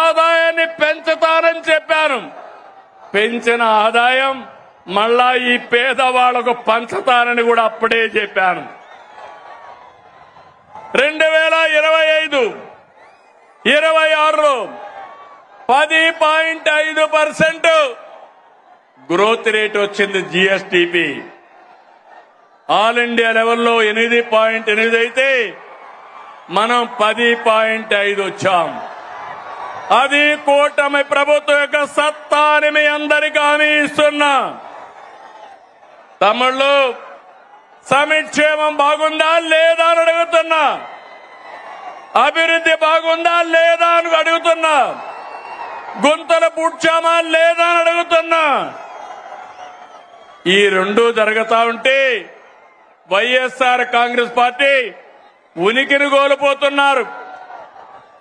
ఆదాయాన్ని పెంచుతానని చెప్పాను. పెంచిన ఆదాయం మళ్ళా ఈ పేదవాళ్లకు పంచుతానని కూడా అప్పుడే చెప్పాను. 2025-26లో 10.5% గ్రోత్ రేట్ వచ్చింది. జీఎస్టీపీ ఆల్ ఇండియా లెవెల్లో 8.8 అయితే మనం 10.5 వచ్చాం. అది కూటమి ప్రభుత్వం యొక్క సత్తా అని మీ అందరికీ హామీ ఇస్తున్నా. తమిళ్లో సంక్షేమం బాగుందా లేదా అని అడుగుతున్నా. అభివృద్ధి బాగుందా లేదా అని అడుగుతున్నా. గుంతలు పూడ్చామా లేదా అని అడుగుతున్నా. ఈ రెండు జరుగుతా ఉంటే వైఎస్ఆర్ కాంగ్రెస్ పార్టీ ఉనికిని కోల్పోతున్నారు.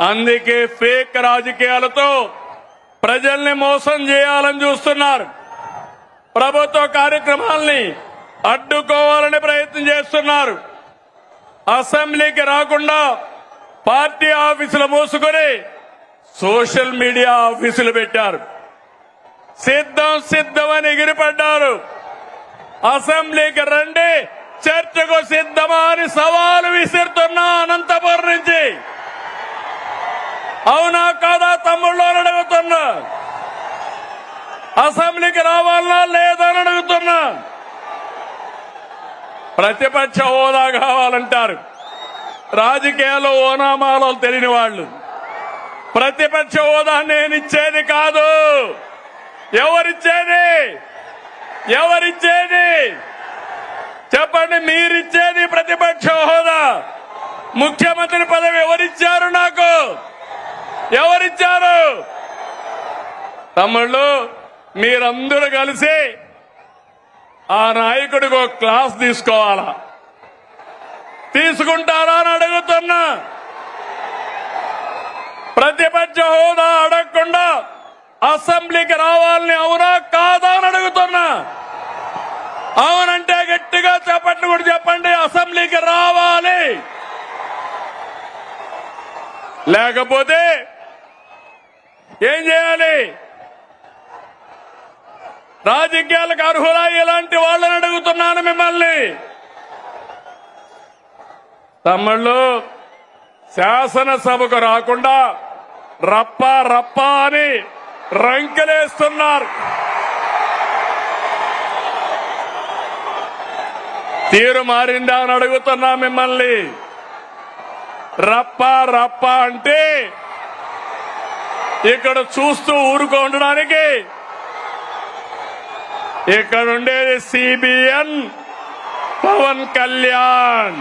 అందుకే ఫేక్ రాజకీయాలతో ప్రజల్ని మోసం చేయాలని చూస్తున్నారు. ప్రభుత్వ కార్యక్రమాల్ని అడ్డుకోవాలని ప్రయత్నం చేస్తున్నారు. అసెంబ్లీకి రాకుండా పార్టీ ఆఫీసులు మూసుకొని సోషల్ మీడియా ఆఫీసులు పెట్టారు. సిద్ధమని ఎగిరిపడ్డారు. అసెంబ్లీకి రండి, చర్చకు సిద్ధమా అని సవాలు విసురుతున్నా అనంతపురం నుంచి. అవునా కాదా తమ్ముళ్ళు అని అడుగుతున్నా. అసెంబ్లీకి రావాలనా లేదా అని అడుగుతున్నా. ప్రతిపక్ష హోదా కావాలంటారు. రాజకీయాల్లో ఓనామాలో తెలియని వాళ్ళు. ప్రతిపక్ష హోదా నేనిచ్చేది కాదు. ఎవరిచ్చేది చెప్పండి. మీరిచ్చేది ప్రతిపక్ష హోదా. ముఖ్యమంత్రి పదవి ఎవరిచ్చారు? నాకు ఎవరిచ్చారు? తమ్ముళ్ళు మీరందరూ కలిసి ఆ నాయకుడికి ఒక క్లాస్ తీసుకోవాలా? తీసుకుంటారా అని అడుగుతున్నా. ప్రతిపక్ష హోదా అడగకుండా అసెంబ్లీకి రావాలని అవునా కాదా అని అడుగుతున్నా. అవునంటే గట్టిగా చెప్పండి కూడా చెప్పండి. అసెంబ్లీకి రావాలి. లేకపోతే ఏం చేయాలి? రాజకీయాలకు అర్హులా ఇలాంటి వాళ్ళని అడుగుతున్నాను మిమ్మల్ని. తమ్ముళ్ళు శాసనసభకు రాకుండా రప్ప అని రంకెలేస్తున్నారు. తీరు మారిందా అని అడుగుతున్నా మిమ్మల్ని. రప్ప అంటే ఇక్కడ చూస్తూ ఊరుకో ఉండడానికి. ఇక్కడ ఉండేది సిబిఎన్ పవన్ కళ్యాణ్.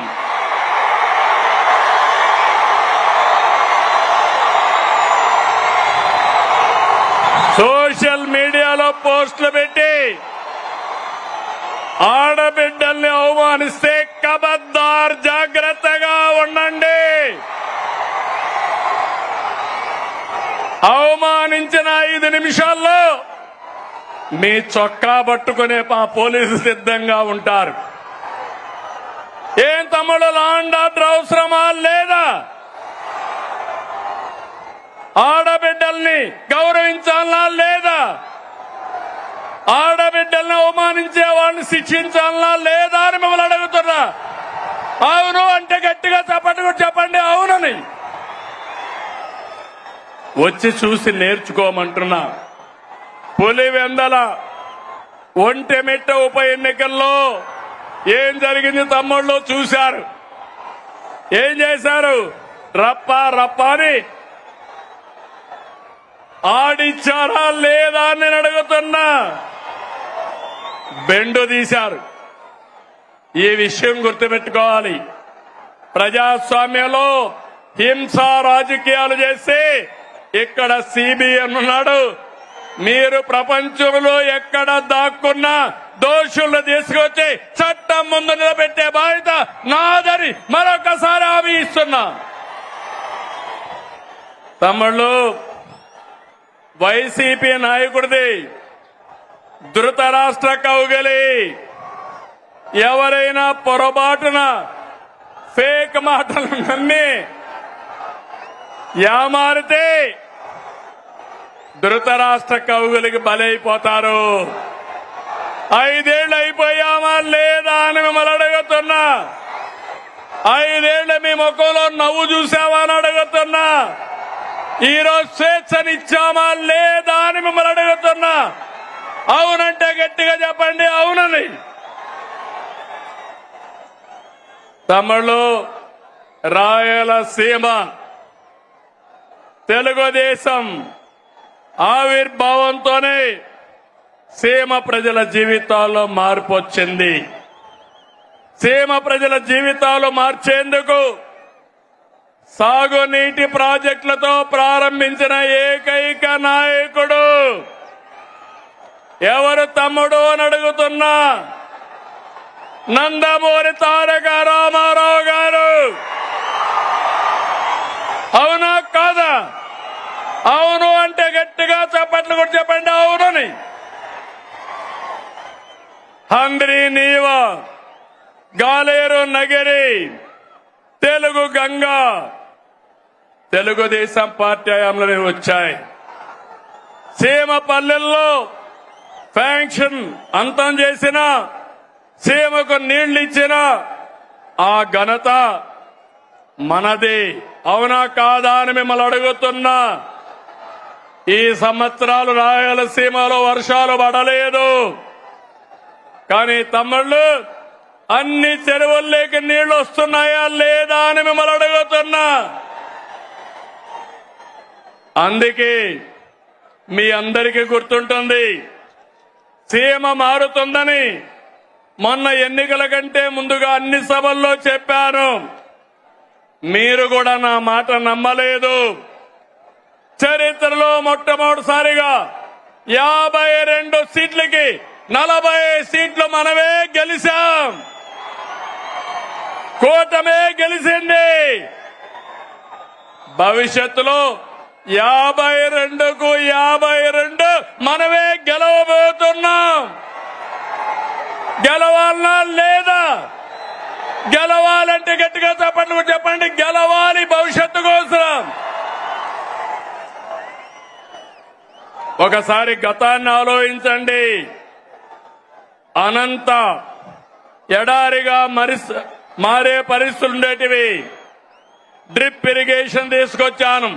సోషల్ మీడియాలో పోస్టులు పెట్టి ఆడబిడ్డల్ని అవమానిస్తే ఖబర్దార్, జాగ్రత్తగా ఉండండి. అవమానించిన 5 నిమిషాల్లో మీ చొక్కా పట్టుకునే మా పోలీసులు సిద్ధంగా ఉంటారు. ఏం తమ్ముడు, లా అండ్ ఆర్డర్ అవసరమా లేదా? ఆడబిడ్డల్ని గౌరవించాలా లేదా? ఆడబిడ్డల్ని అవమానించే వాళ్ళని శిక్షించాలా లేదా అని మిమ్మల్ని అడుగుతున్నా. అవును అంటే గట్టిగా చెప్పండి అవునని. వచ్చి చూసి నేర్చుకోమంటున్నా. పులివెందల ఒంటెమిట్ట ఉప ఎన్నికల్లో ఏం జరిగింది తమ్ముళ్ళు చూశారు. ఏం చేశారు? రప్ప రప్ప అని ఆడిచ్చారా లేదా అని నేను అడుగుతున్నా. బెండు తీశారు. ఈ విషయం గుర్తుపెట్టుకోవాలి. ప్రజాస్వామ్యంలో హింసా రాజకీయాలు చేస్తే ఇక్కడ సిబిఐ ఉన్నాడు. మీరు ప్రపంచంలో ఎక్కడ దాక్కున్నా దోషులను తీసుకొచ్చి చట్టం ముందు నిలబెట్టే బాధ్యత నాదని మరొకసారి హామీ ఇస్తున్నా. తమ్ముళ్ళు, వైసీపీ నాయకుడిది ధృతరాష్ట్ర కౌగిలి. ఎవరైనా పొరపాటున ఫేక్ మాటలు నమ్మి యామారితే ధృతరాష్ట్ర కౌగులికి బలైపోతారు. 5 ఏళ్ళు అయిపోయామా లేదా అని మిమ్మల్ని అడుగుతున్నా. 5 ఏళ్ళు మీ ముఖంలో నవ్వు చూసావా అని అడుగుతున్నా. ఈరోజు స్వేచ్ఛనిచ్చామా లేదా అని మిమ్మల్ని అడుగుతున్నా. అవునంటే గట్టిగా చెప్పండి అవునని. తమిళు రాయలసీమ తెలుగుదేశం ఆవిర్భావంతోనే సీమ ప్రజల జీవితాల్లో మార్పు వచ్చింది. సీమ ప్రజల జీవితాలు మార్చేందుకు సాగునీటి ప్రాజెక్టులతో ప్రారంభించిన ఏకైక నాయకుడు ఎవరు తమ్ముడు అని అడుగుతున్నా. నందమూరి తారక రామారావు గారు. అవునా కాదా? అవును అంటే గట్టిగా చప్పట్లు కూడా చెప్పండి అవునని. హంద్రీ నీవ, గాలేరు నగరి, తెలుగు గంగా తెలుగుదేశం పార్టీ హయాంలో వచ్చాయి. సీమ పల్లెల్లో ఫ్యాంక్షన్ అంతం చేసిన, సీమకు నీళ్లు ఇచ్చిన ఆ ఘనత మనది. అవునా కాదా అని మిమ్మల్ని అడుగుతున్నా. ఈ సంవత్సరాలు రాయలసీమలో వర్షాలు పడలేదు. కానీ తమ్ముళ్ళు, అన్ని చెరువుల్లోకి నీళ్లు వస్తున్నాయా లేదా అని మిమ్మల్ని అడుగుతున్నా. అందుకే మీ అందరికీ గుర్తుంటుంది, సీమ మారుతుందని మొన్న ఎన్నికల కంటే ముందుగా అన్ని సభల్లో చెప్పాను. మీరు కూడా నా మాట నమ్మలేదు. చరిత్రలో మొట్టమొదటిసారిగా 52 సీట్లకి 40 సీట్లు మనమే గెలిచాం. కూటమే గెలిచింది. భవిష్యత్తులో 52కు 52 మనమే గెలవబోతున్నాం. గెలవాలనా లేదా? గెలవాలంటే గట్టిగా చెప్పండి. గెలవాలి భవిష్యత్తు కోసం. ఒకసారి గతాన్ని ఆలోచించండి. అనంత ఎడారిగా మారే పరిస్థితులు ఉండేటివి. డ్రిప్ ఇరిగేషన్ తీసుకొచ్చాను.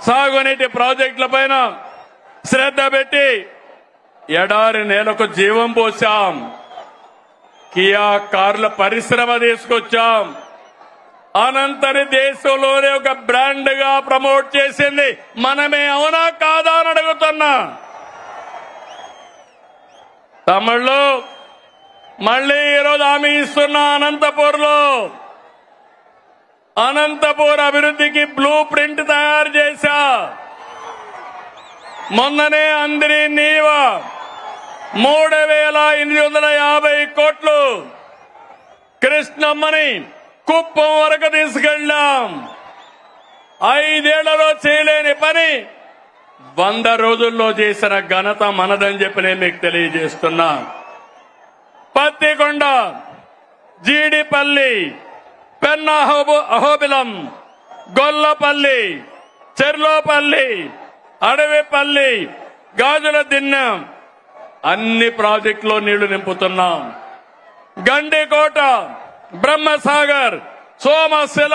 సాగునీటి ప్రాజెక్టుల పైన శ్రద్ధ పెట్టి ఎడారి నేలకు జీవం పోసాం. కియా కార్ల పరిశ్రమ తీసుకొచ్చాం. అనంతని దేశంలోనే ఒక బ్రాండ్ గా ప్రమోట్ చేసింది మనమే. అవునా కాదా అని అడుగుతున్నా. తమిళ్లో మళ్లీ ఈరోజు హామీ ఇస్తున్నా. అనంతపూర్ అభివృద్ధికి బ్లూ ప్రింట్ తయారు చేశా. మొన్ననే అందరి నీవ 3850 కోట్లు కృష్ణమ్మని కుప్పం వరకు తీసుకెళ్లాం. 5 ఏళ్లలో చేయలేని పని 100 రోజుల్లో చేసిన ఘనత మనదని చెప్పి నేను మీకు తెలియజేస్తున్నా. పత్తికొండ, జీడిపల్లి, పెన్నా అహోబిలం, గొల్లపల్లి, చెర్లోపల్లి, అడవిపల్లి, గాజుల దిన్నెం అన్ని ప్రాజెక్టులో నీళ్లు నింపుతున్నాం. గండికోట, బ్రహ్మసాగర్, సోమశిల,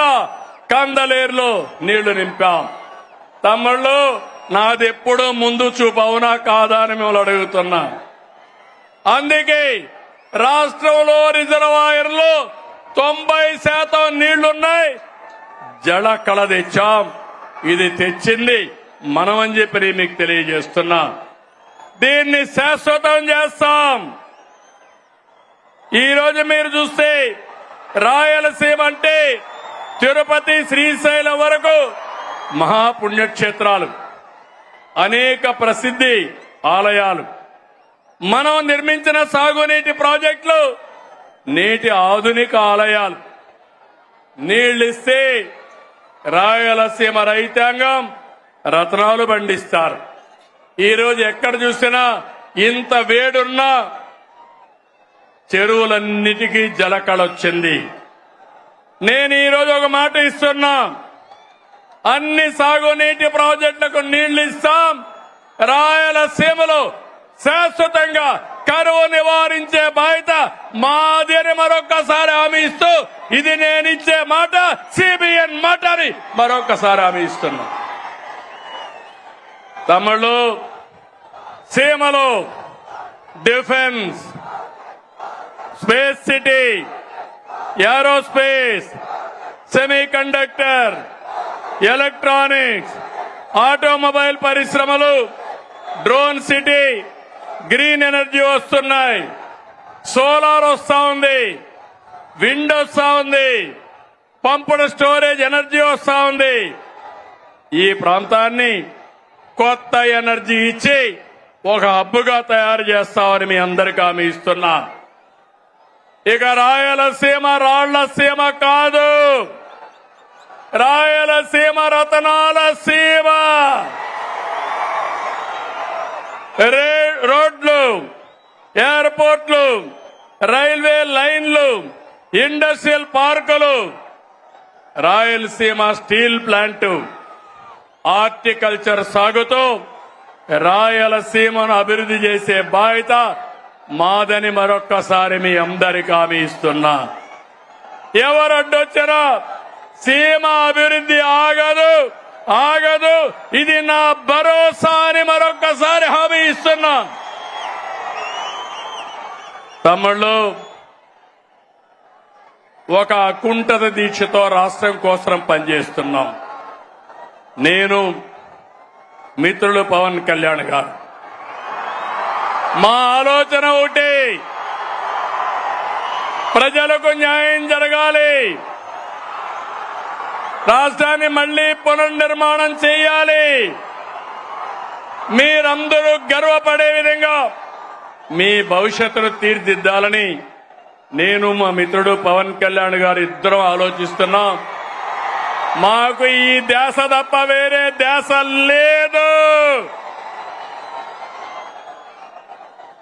కందలేరులో నీళ్లు నింపాం. తమ్ముళ్ళు, నాదెప్పుడూ ముందు చూపు. అవునా కాదా అని మిమ్మల్ని అడుగుతున్నా. అందుకే రాష్ట్రంలో రిజర్వాయర్లు 90% నీళ్లున్నాయి. జల కళ తెచ్చాం. ఇది తెచ్చింది మనం అని చెప్పి మీకు తెలియజేస్తున్నా. దీన్ని శాశ్వతం చేస్తాం. ఈ రోజు మీరు చూస్తే రాయలసీమ అంటే తిరుపతి, శ్రీశైలం వరకు మహాపుణ్యక్షేత్రాలు, అనేక ప్రసిద్ధి ఆలయాలు, మనం నిర్మించిన సాగునీటి ప్రాజెక్టులు, నేటి ఆధునిక ఆలయాలు. నీళ్ళిస్తే రాయలసీమ రైతాంగం రత్నాలు పండిస్తారు. ఈరోజు ఎక్కడ చూసినా ఇంత వేడున్నా చెరువులన్నిటికీ జలకళొచ్చింది. నేను ఈరోజు ఒక మాట ఇస్తున్నా, అన్ని సాగునీటి ప్రాజెక్టులకు నీళ్లు ఇస్తాం. రాయలసీమలో శాశ్వతంగా కరువు నివారించే బాధ్యత మాది అని మరొక్కసారి హామీ ఇస్తూ, ఇది నేనిచ్చే మాట సిబిఎన్ మాట అని మరొక్కసారి హామీ ఇస్తున్నా. తమిళు సీమలో defence, space city, aerospace, semiconductor, electronics, automobile పరిశ్రమలు, డ్రోన్ సిటీ, గ్రీన్ ఎనర్జీ వస్తున్నాయి. సోలార్ వస్తా ఉంది, విండ్ వస్తా ఉంది, పంపుడ్ స్టోరేజ్ ఎనర్జీ వస్తా ఉంది. ఈ ప్రాంతాన్ని కొత్త ఎనర్జీ ఇచ్చి ఒక హబ్బుగా తయారు చేస్తామని మీ అందరికీ హామీ ఇస్తున్నా. ఇక రాయలసీమ రాళ్ల సీమ కాదు, రాయలసీమ రతనాల సీమ. రోడ్లు, ఎయిర్పోర్ట్లు, రైల్వే లైన్లు, ఇండస్ట్రియల్ పార్కులు, రాయలసీమ స్టీల్ ప్లాంట్, హార్టికల్చర్ సాగుతూ రాయలసీమను అభివృద్ధి చేసే బాధ్యత మాదని మరొక్కసారి మీ అందరికీ హామీ ఇస్తున్నా. ఎవరు అడ్డొచ్చారో సీమ అభివృద్ధి ఆగదు, ఆగదు. ఇది నా భరోసా అని మరొక్కసారి హామీ ఇస్తున్నా. తమ్ముళ్ళు, ఒక అకుంఠిత దీక్షతో రాష్ట్రం కోసం పనిచేస్తున్నాం. నేను, మిత్రులు పవన్ కళ్యాణ్ గారు, మా ఆలోచన ఒకటి, ప్రజలకు న్యాయం జరగాలి, రాష్ట్రాన్ని మళ్లీ పునర్నిర్మాణం చేయాలి, మీరందరూ గర్వపడే విధంగా మీ భవిష్యత్తును తీర్చిదిద్దాలని నేను, మా మిత్రుడు పవన్ కళ్యాణ్ గారు ఇద్దరం ఆలోచిస్తున్నాం. మాకు ఈ ధ్యాస తప్ప వేరే ధ్యాస లేదు.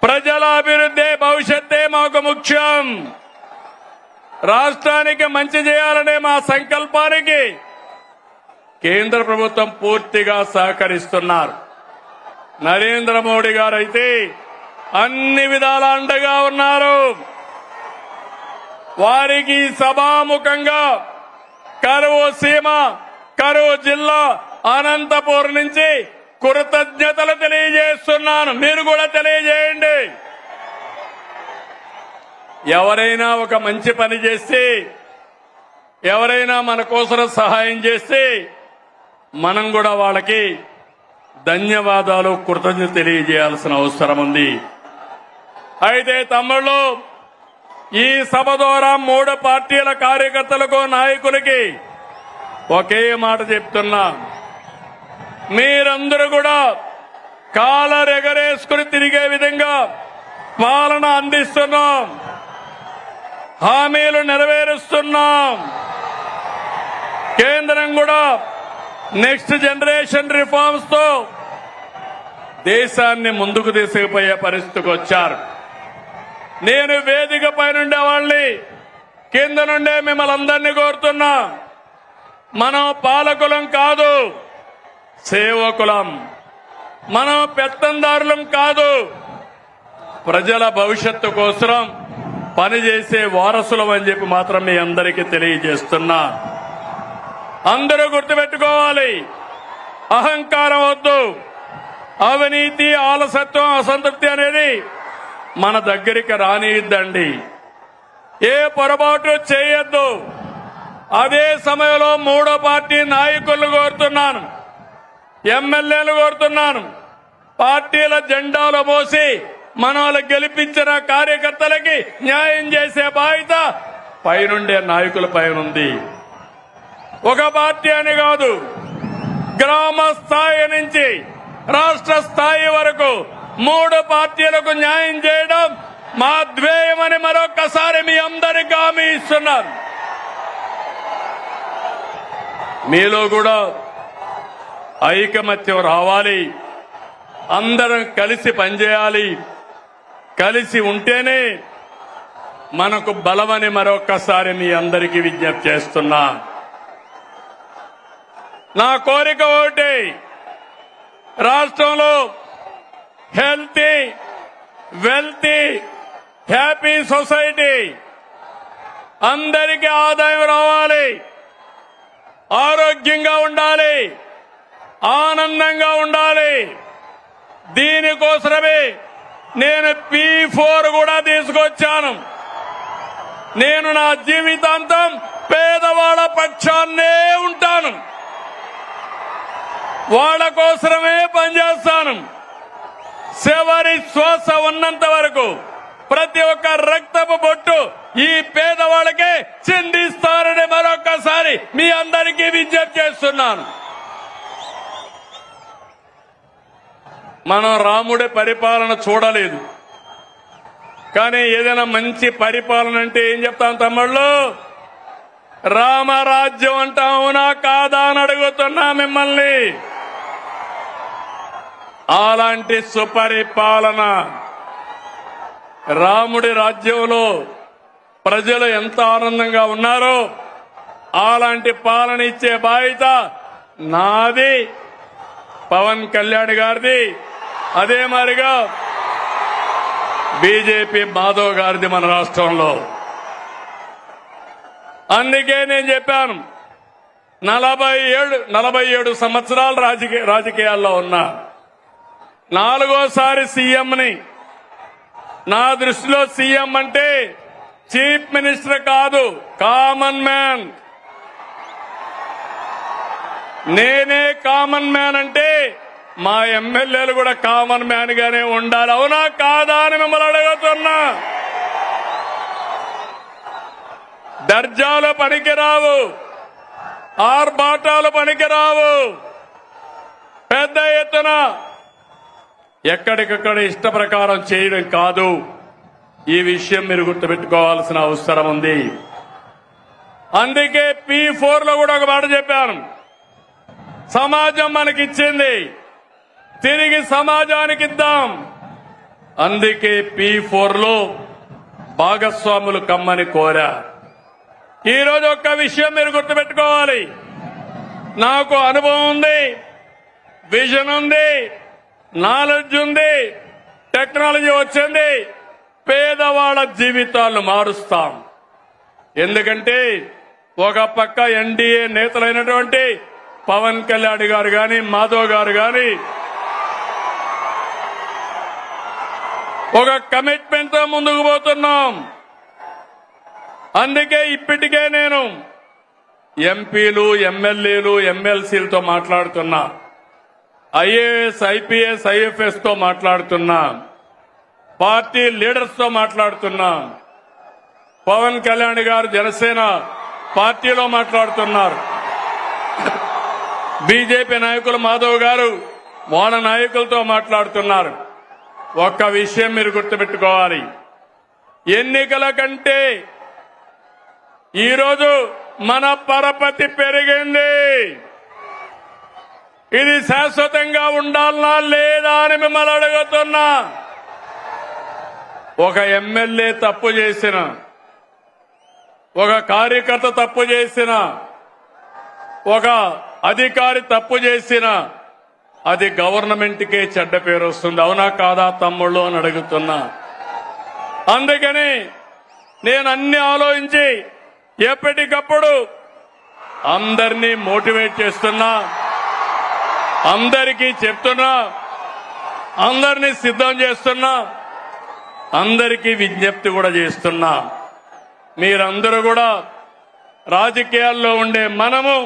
ప్రజల అభివృద్ధి, భవిష్యత్తే మాకు ముఖ్యం. రాష్ట్రానికి మంచి చేయాలనే మా సంకల్పానికి కేంద్ర ప్రభుత్వం పూర్తిగా సహకరిస్తున్నారు. నరేంద్ర మోడీ గారు అయితే అన్ని విధాల అండగా ఉన్నారు. వారికి సభాముఖంగా కరువు సీమ, కరువు జిల్లా అనంతపూర్ నుంచి కృతజ్ఞతలు తెలియజేస్తున్నాను. మీరు కూడా తెలియజేయండి. ఎవరైనా ఒక మంచి పని చేస్తే, ఎవరైనా మన కోసం సహాయం చేస్తే మనం కూడా వాళ్ళకి ధన్యవాదాలు, కృతజ్ఞత తెలియజేయాల్సిన అవసరం ఉంది. అయితే తమ్ముళ్ళు, ఈ సభ ద్వారా 3 పార్టీల కార్యకర్తలకు, నాయకులకి ఒకే మాట చెప్తున్నా. మీరందరూ కూడా కాలర్ ఎగరేసుకుని తిరిగే విధంగా పాలన అందిస్తున్నాం, హామీలు నెరవేరుస్తున్నాం. కేంద్రం కూడా నెక్స్ట్ జనరేషన్ రిఫార్మ్స్ తో దేశాన్ని ముందుకు తీసుకుపోయే పరిస్థితికి వచ్చారు. నేను వేదిక పైనుండే వాళ్ళని, కింద నుండే మిమ్మల్ని అందరినీ కోరుతున్నా, మనం పాలకులం కాదు, సేవకులం. మనం పెత్తందారులం కాదు, ప్రజల భవిష్యత్తు కోసం పనిచేసే వారసులం అని చెప్పి మాత్రం మీ అందరికీ తెలియజేస్తున్నా. అందరూ గుర్తుపెట్టుకోవాలి, అహంకారం వద్దు, అవినీతి, ఆలసత్వం, అసంతృప్తి అనేది మన దగ్గరికి రానిద్దండి. ఏ పొరపాటు చేయొద్దు. అదే సమయంలో మూడో పార్టీ నాయకులను కోరుతున్నాను, ఎమ్మెల్యేలు కోరుతున్నాను, పార్టీల జెండాలు మోసి మనల్ని గెలిపించిన కార్యకర్తలకి న్యాయం చేసే బాధ్యత పైనుండే నాయకుల పైన ఉంది. ఒక పార్టీ అని కాదు, గ్రామ స్థాయి నుంచి రాష్ట్ర స్థాయి వరకు మూడు పార్టీలకు న్యాయం చేయడం మా ధ్యేయమని మరొక్కసారి మీ అందరికీ హామీ ఇస్తున్నాను. మీలో కూడా ఐకమత్యం రావాలి, అందరం కలిసి పనిచేయాలి. కలిసి ఉంటేనే మనకు బలమని మరొక్కసారి మీ అందరికీ విజ్ఞప్తి చేస్తున్నా. నా కోరిక ఒకటి, రాష్ట్రంలో హెల్తీ, వెల్తీ, హ్యాపీ సొసైటీ, అందరికీ ఆదాయం రావాలి, ఆరోగ్యంగా ఉండాలి, ఆనందంగా ఉండాలి. దీనికోసమే నేను P4 కూడా తీసుకొచ్చాను. నేను నా జీవితాంతం పేదవాళ్ల పక్షాన్నే ఉంటాను, వాళ్ళ కోసమే పనిచేస్తాను. చివరి శ్వాస ఉన్నంత వరకు ప్రతి ఒక్క రక్తపు బొట్టు ఈ పేదవాళ్ళకే చిందిస్తారని మరొక్కసారి మీ అందరికీ విజ్ఞప్తి చేస్తున్నాను. మనం రాముడి పరిపాలన చూడలేదు, కానీ ఏదైనా మంచి పరిపాలన అంటే ఏం చెప్తాం తమ్ముళ్ళు? రామరాజ్యం అంటాం, అవునా కాదా అని అడుగుతున్నా మిమ్మల్ని. అలాంటి సుపరిపాలన, రాముడి రాజ్యంలో ప్రజలు ఎంత ఆనందంగా ఉన్నారో అలాంటి పాలన ఇచ్చే బాధ్యత నాది, పవన్ కళ్యాణ్ గారిది, అదే మాదిరిగా బీజేపీ మాధవ్ గారిది మన రాష్ట్రంలో. అందుకే నేను చెప్పాను, 47 సంవత్సరాలు రాజకీయాల్లో ఉన్నా, 4వ సీఎంని. నా దృష్టిలో సీఎం అంటే చీఫ్ మినిస్టర్ కాదు, కామన్ మ్యాన్. నేనే కామన్ మ్యాన్ అంటే మా ఎమ్మెల్యేలు కూడా కామన్ మ్యాన్ గానే ఉండాలి, అవునా కాదా అని మిమ్మల్ని అడుగుతున్నా. దర్జాలు పనికిరావు, ఆర్భాటాలు పనికిరావు. పెద్ద ఎత్తున ఎక్కడికక్కడ ఇష్ట ప్రకారం చేయడం కాదు. ఈ విషయం మీరు గుర్తుపెట్టుకోవాల్సిన అవసరం ఉంది. అందుకే P4 లో కూడా ఒక మాట చెప్పాను, సమాజం మనకిచ్చింది, తిరిగి సమాజానికి ఇద్దాం. అందుకే P4 లో భాగస్వాములు కమ్మని కోరా. ఈరోజు ఒక్క విషయం మీరు గుర్తుపెట్టుకోవాలి, నాకు అనుభవం ఉంది, విజన్ ఉంది, నాలెడ్జ్ ఉంది, టెక్నాలజీ వచ్చింది. పేదవాళ్ల జీవితాలను మారుస్తాం. ఎందుకంటే ఒక పక్క ఎన్డీఏ నేతలైనటువంటి పవన్ కళ్యాణ్ గారు గాని, మాధవ్ గారు గాని ఒక కమిట్మెంట్ తో ముందుకు పోతున్నాం. అందుకే ఇప్పటికే నేను ఎంపీలు, ఎమ్మెల్యేలు, ఎమ్మెల్సీలతో మాట్లాడుతున్నా, ఐఏఎస్, ఐపీఎస్, ఐఎఫ్ఎస్ తో మాట్లాడుతున్నా, పార్టీ లీడర్స్ తో మాట్లాడుతున్నా. పవన్ కళ్యాణ్ గారు జనసేన పార్టీలో మాట్లాడుతున్నారు, బీజేపీ నాయకులు మాధవ్ గారు వాళ్ళ నాయకులతో మాట్లాడుతున్నారు. ఒక్క విషయం మీరు గుర్తుపెట్టుకోవాలి, ఎన్నికల కంటే ఈరోజు మన పరపతి పెరిగింది. ఇది శాశ్వతంగా ఉండాలనా లేదా అని మిమ్మల్ని అడుగుతున్నా. ఒక ఎమ్మెల్యే తప్పు చేసిన, ఒక కార్యకర్త తప్పు చేసిన, ఒక అధికారి తప్పు చేసిన అది గవర్నమెంట్కే చెడ్డ పేరు వస్తుంది, అవునా కాదా తమ్ముళ్ళు అని అడుగుతున్నా. అందుకని నేను అన్ని ఆలోచించి ఎప్పటికప్పుడు అందరినీ మోటివేట్ చేస్తున్నా, అందరికీ చెప్తున్నా, అందరినీ సిద్ధం చేస్తున్నా, అందరికీ విజ్ఞప్తి కూడా చేస్తున్నా. మీరందరూ కూడా రాజకీయాల్లో ఉండే మనము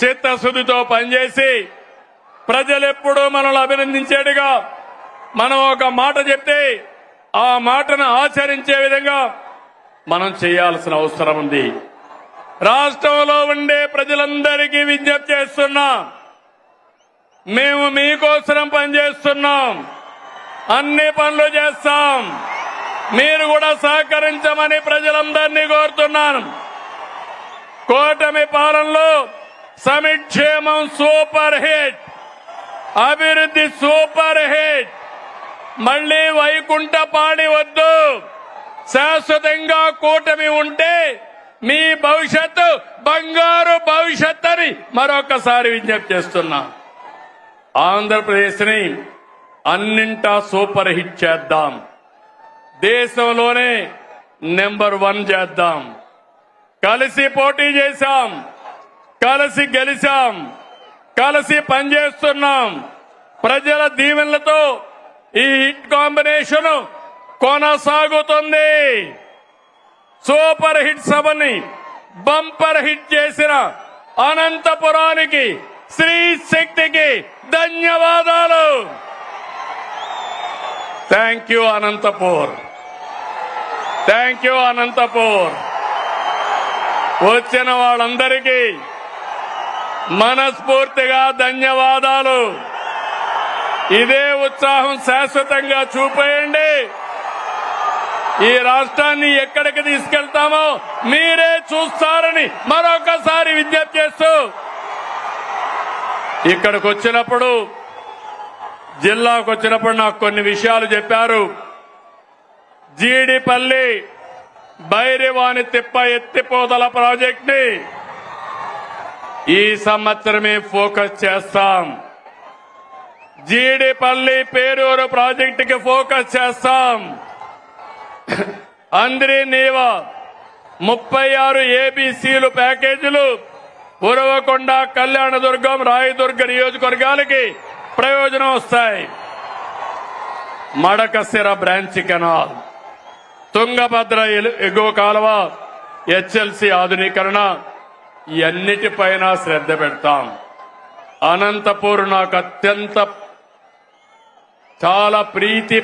చిత్తశుద్ధితో పనిచేసి ప్రజలెప్పుడూ మనల్ని అభినందించేట్టుగా మనం ఒక మాట చెప్తే ఆ మాటను ఆచరించే విధంగా మనం చేయాల్సిన అవసరం ఉంది. రాష్ట్రంలో ఉండే ప్రజలందరికీ విజ్ఞప్తి చేస్తున్నాం, మేము మీకోసం పనిచేస్తున్నాం, అన్ని పనులు చేస్తాం, మీరు కూడా సహకరించమని ప్రజలందరినీ కోరుతున్నాను. కూటమి పాలనలో సంక్షేమం సూపర్ హిట్, అభివృద్ధి సూపర్ హిట్. మళ్లీ వైకుంఠపాడి వద్దు, శాశ్వతంగా కూటమి ఉంటే మీ భవిష్యత్తు బంగారు భవిష్యత్ అని మరొకసారి విజ్ఞప్తి చేస్తున్నా. ఆంధ్రప్రదేశ్ ని అన్నింటా సూపర్ హిట్ చేద్దాం, దేశంలోనే నెంబర్ 1 చేద్దాం. కలిసి పోటీ చేశాం, కలిసి గెలిచాం, కలిసి పనిచేస్తున్నాం. ప్రజల దీవెనలతో ఈ హిట్ కాంబినేషన్ కొనసాగుతుంది. సూపర్ హిట్ సభని బంపర్ హిట్ చేసిన అనంతపురానికి, శ్రీ శక్తికి ధన్యవాదాలు. Thank you Anantapur, thank you Anantapur. వచ్చిన వాళ్ళందరికీ మనస్ఫూర్తిగా ధన్యవాదాలు. ఇదే ఉత్సాహం శాశ్వతంగా చూపేయండి. ఈ రాష్ట్రాన్ని ఎక్కడికి తీసుకెళ్తామో మీరే చూస్తారని మరొకసారి విజ్ఞప్తి చేస్తూ, ఇక్కడికి వచ్చినప్పుడు, జిల్లాకు వచ్చినప్పుడు నాకు కొన్ని విషయాలు చెప్పారు. జీడిపల్లి బైరివాణి తిప్ప ఎత్తిపోతల ప్రాజెక్ట్ ని ఈ సంవత్సరమే ఫోకస్ చేస్తాం. జీడిపల్లి పేరూరు ప్రాజెక్టుకి ఫోకస్ చేస్తాం. అంద్రి నీవా 36 ఏబీసీలు ప్యాకేజీలు ఉరవకొండ, కళ్యాణదుర్గం, రాయదుర్గ నియోజకవర్గాలకి ప్రయోజనం వస్తాయి. మడకశిర బ్రాంచ్ కెనాల్, తుంగభద్ర ఎగువ కాలువ, హెచ్ఎల్సీ ఆధునీకరణ, ఇవన్నిటిపైన శ్రద్ధ పెడతాం. అనంతపూర్ నాకు అత్యంత చాలా ప్రీతి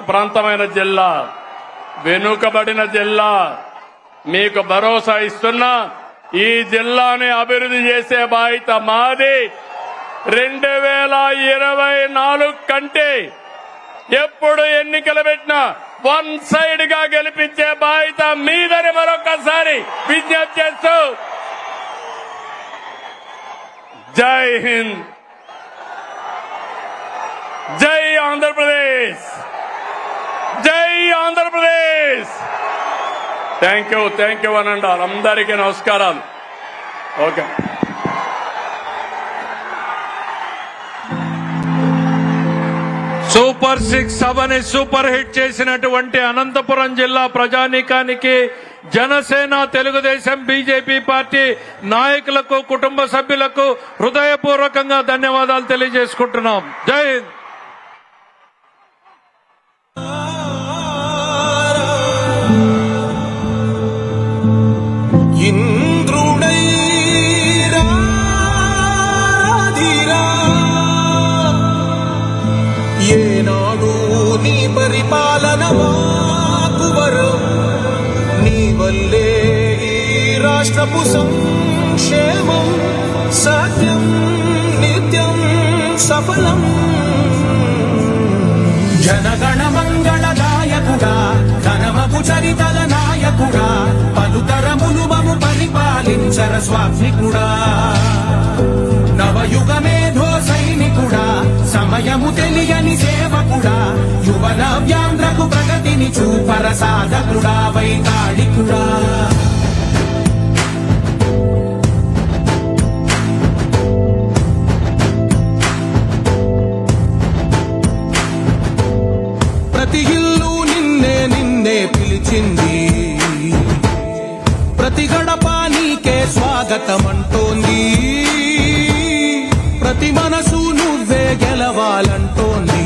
ప్రాంతమైన జిల్లా, వెనుకబడిన జిల్లా. మీకు భరోసా ఇస్తున్నా, ఈ జిల్లాని అభివృద్ధి చేసే బాధ్యత మాది. 2024 కంటే ఎప్పుడు ఎన్నికలు పెట్టినా 1 సైడ్ గా గెలిపించే బాధ్యత మీదని మరొకసారి విజ్ఞప్తి చేస్తూ, జై హింద్, జై ఆంధ్రప్రదేశ్, జై ఆంధ్రప్రదేశ్. థ్యాంక్ యూ అనండి. అందరికీ నమస్కారాలు. ఓకే. సూపర్ 6 సభని సూపర్ హిట్ చేసినటువంటి అనంతపురం జిల్లా ప్రజానీకానికి, జనసేన, తెలుగుదేశం, బీజేపీ పార్టీ నాయకులకు, కుటుంబ సభ్యులకు హృదయపూర్వకంగా ధన్యవాదాలు తెలియజేసుకుంటున్నాం. జై హింద్. పరిపాలన మాకు వరం, నీ వల్లే ఈ రాష్ట్రపు సంక్షేమం సత్యం నిత్యం సఫలం. జనగణ మంగళదాయకుడా, ఘనమగు చరితల నాయకుడా, పలుతరములు మము పరిపాలించర స్వామికుడా. నవయుగ మేధో సైనికుడా, సమయము తెలియని సేవకుడా, యువన వ్యాంధ్రకు ప్రగతిని చూపర సాధకుడా, వైతాళికుడా. ప్రతి ఇల్లు నిన్నే పిలిచింది, ప్రతి గడప నీకే స్వాగతమంటోంది, ప్రతి మనసు నువ్వే గెలవాలంటోంది.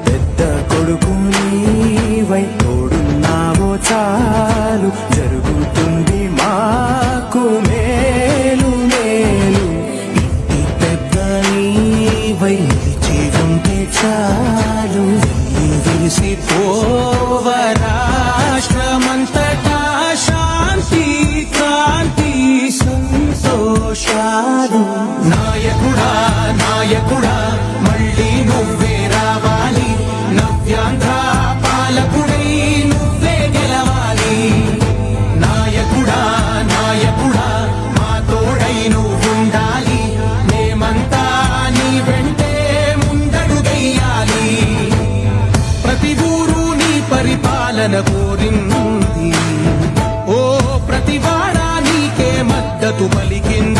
పెద్ద కొడుకు నీవై తోడున్నావో చా మద్దతు పలికింది.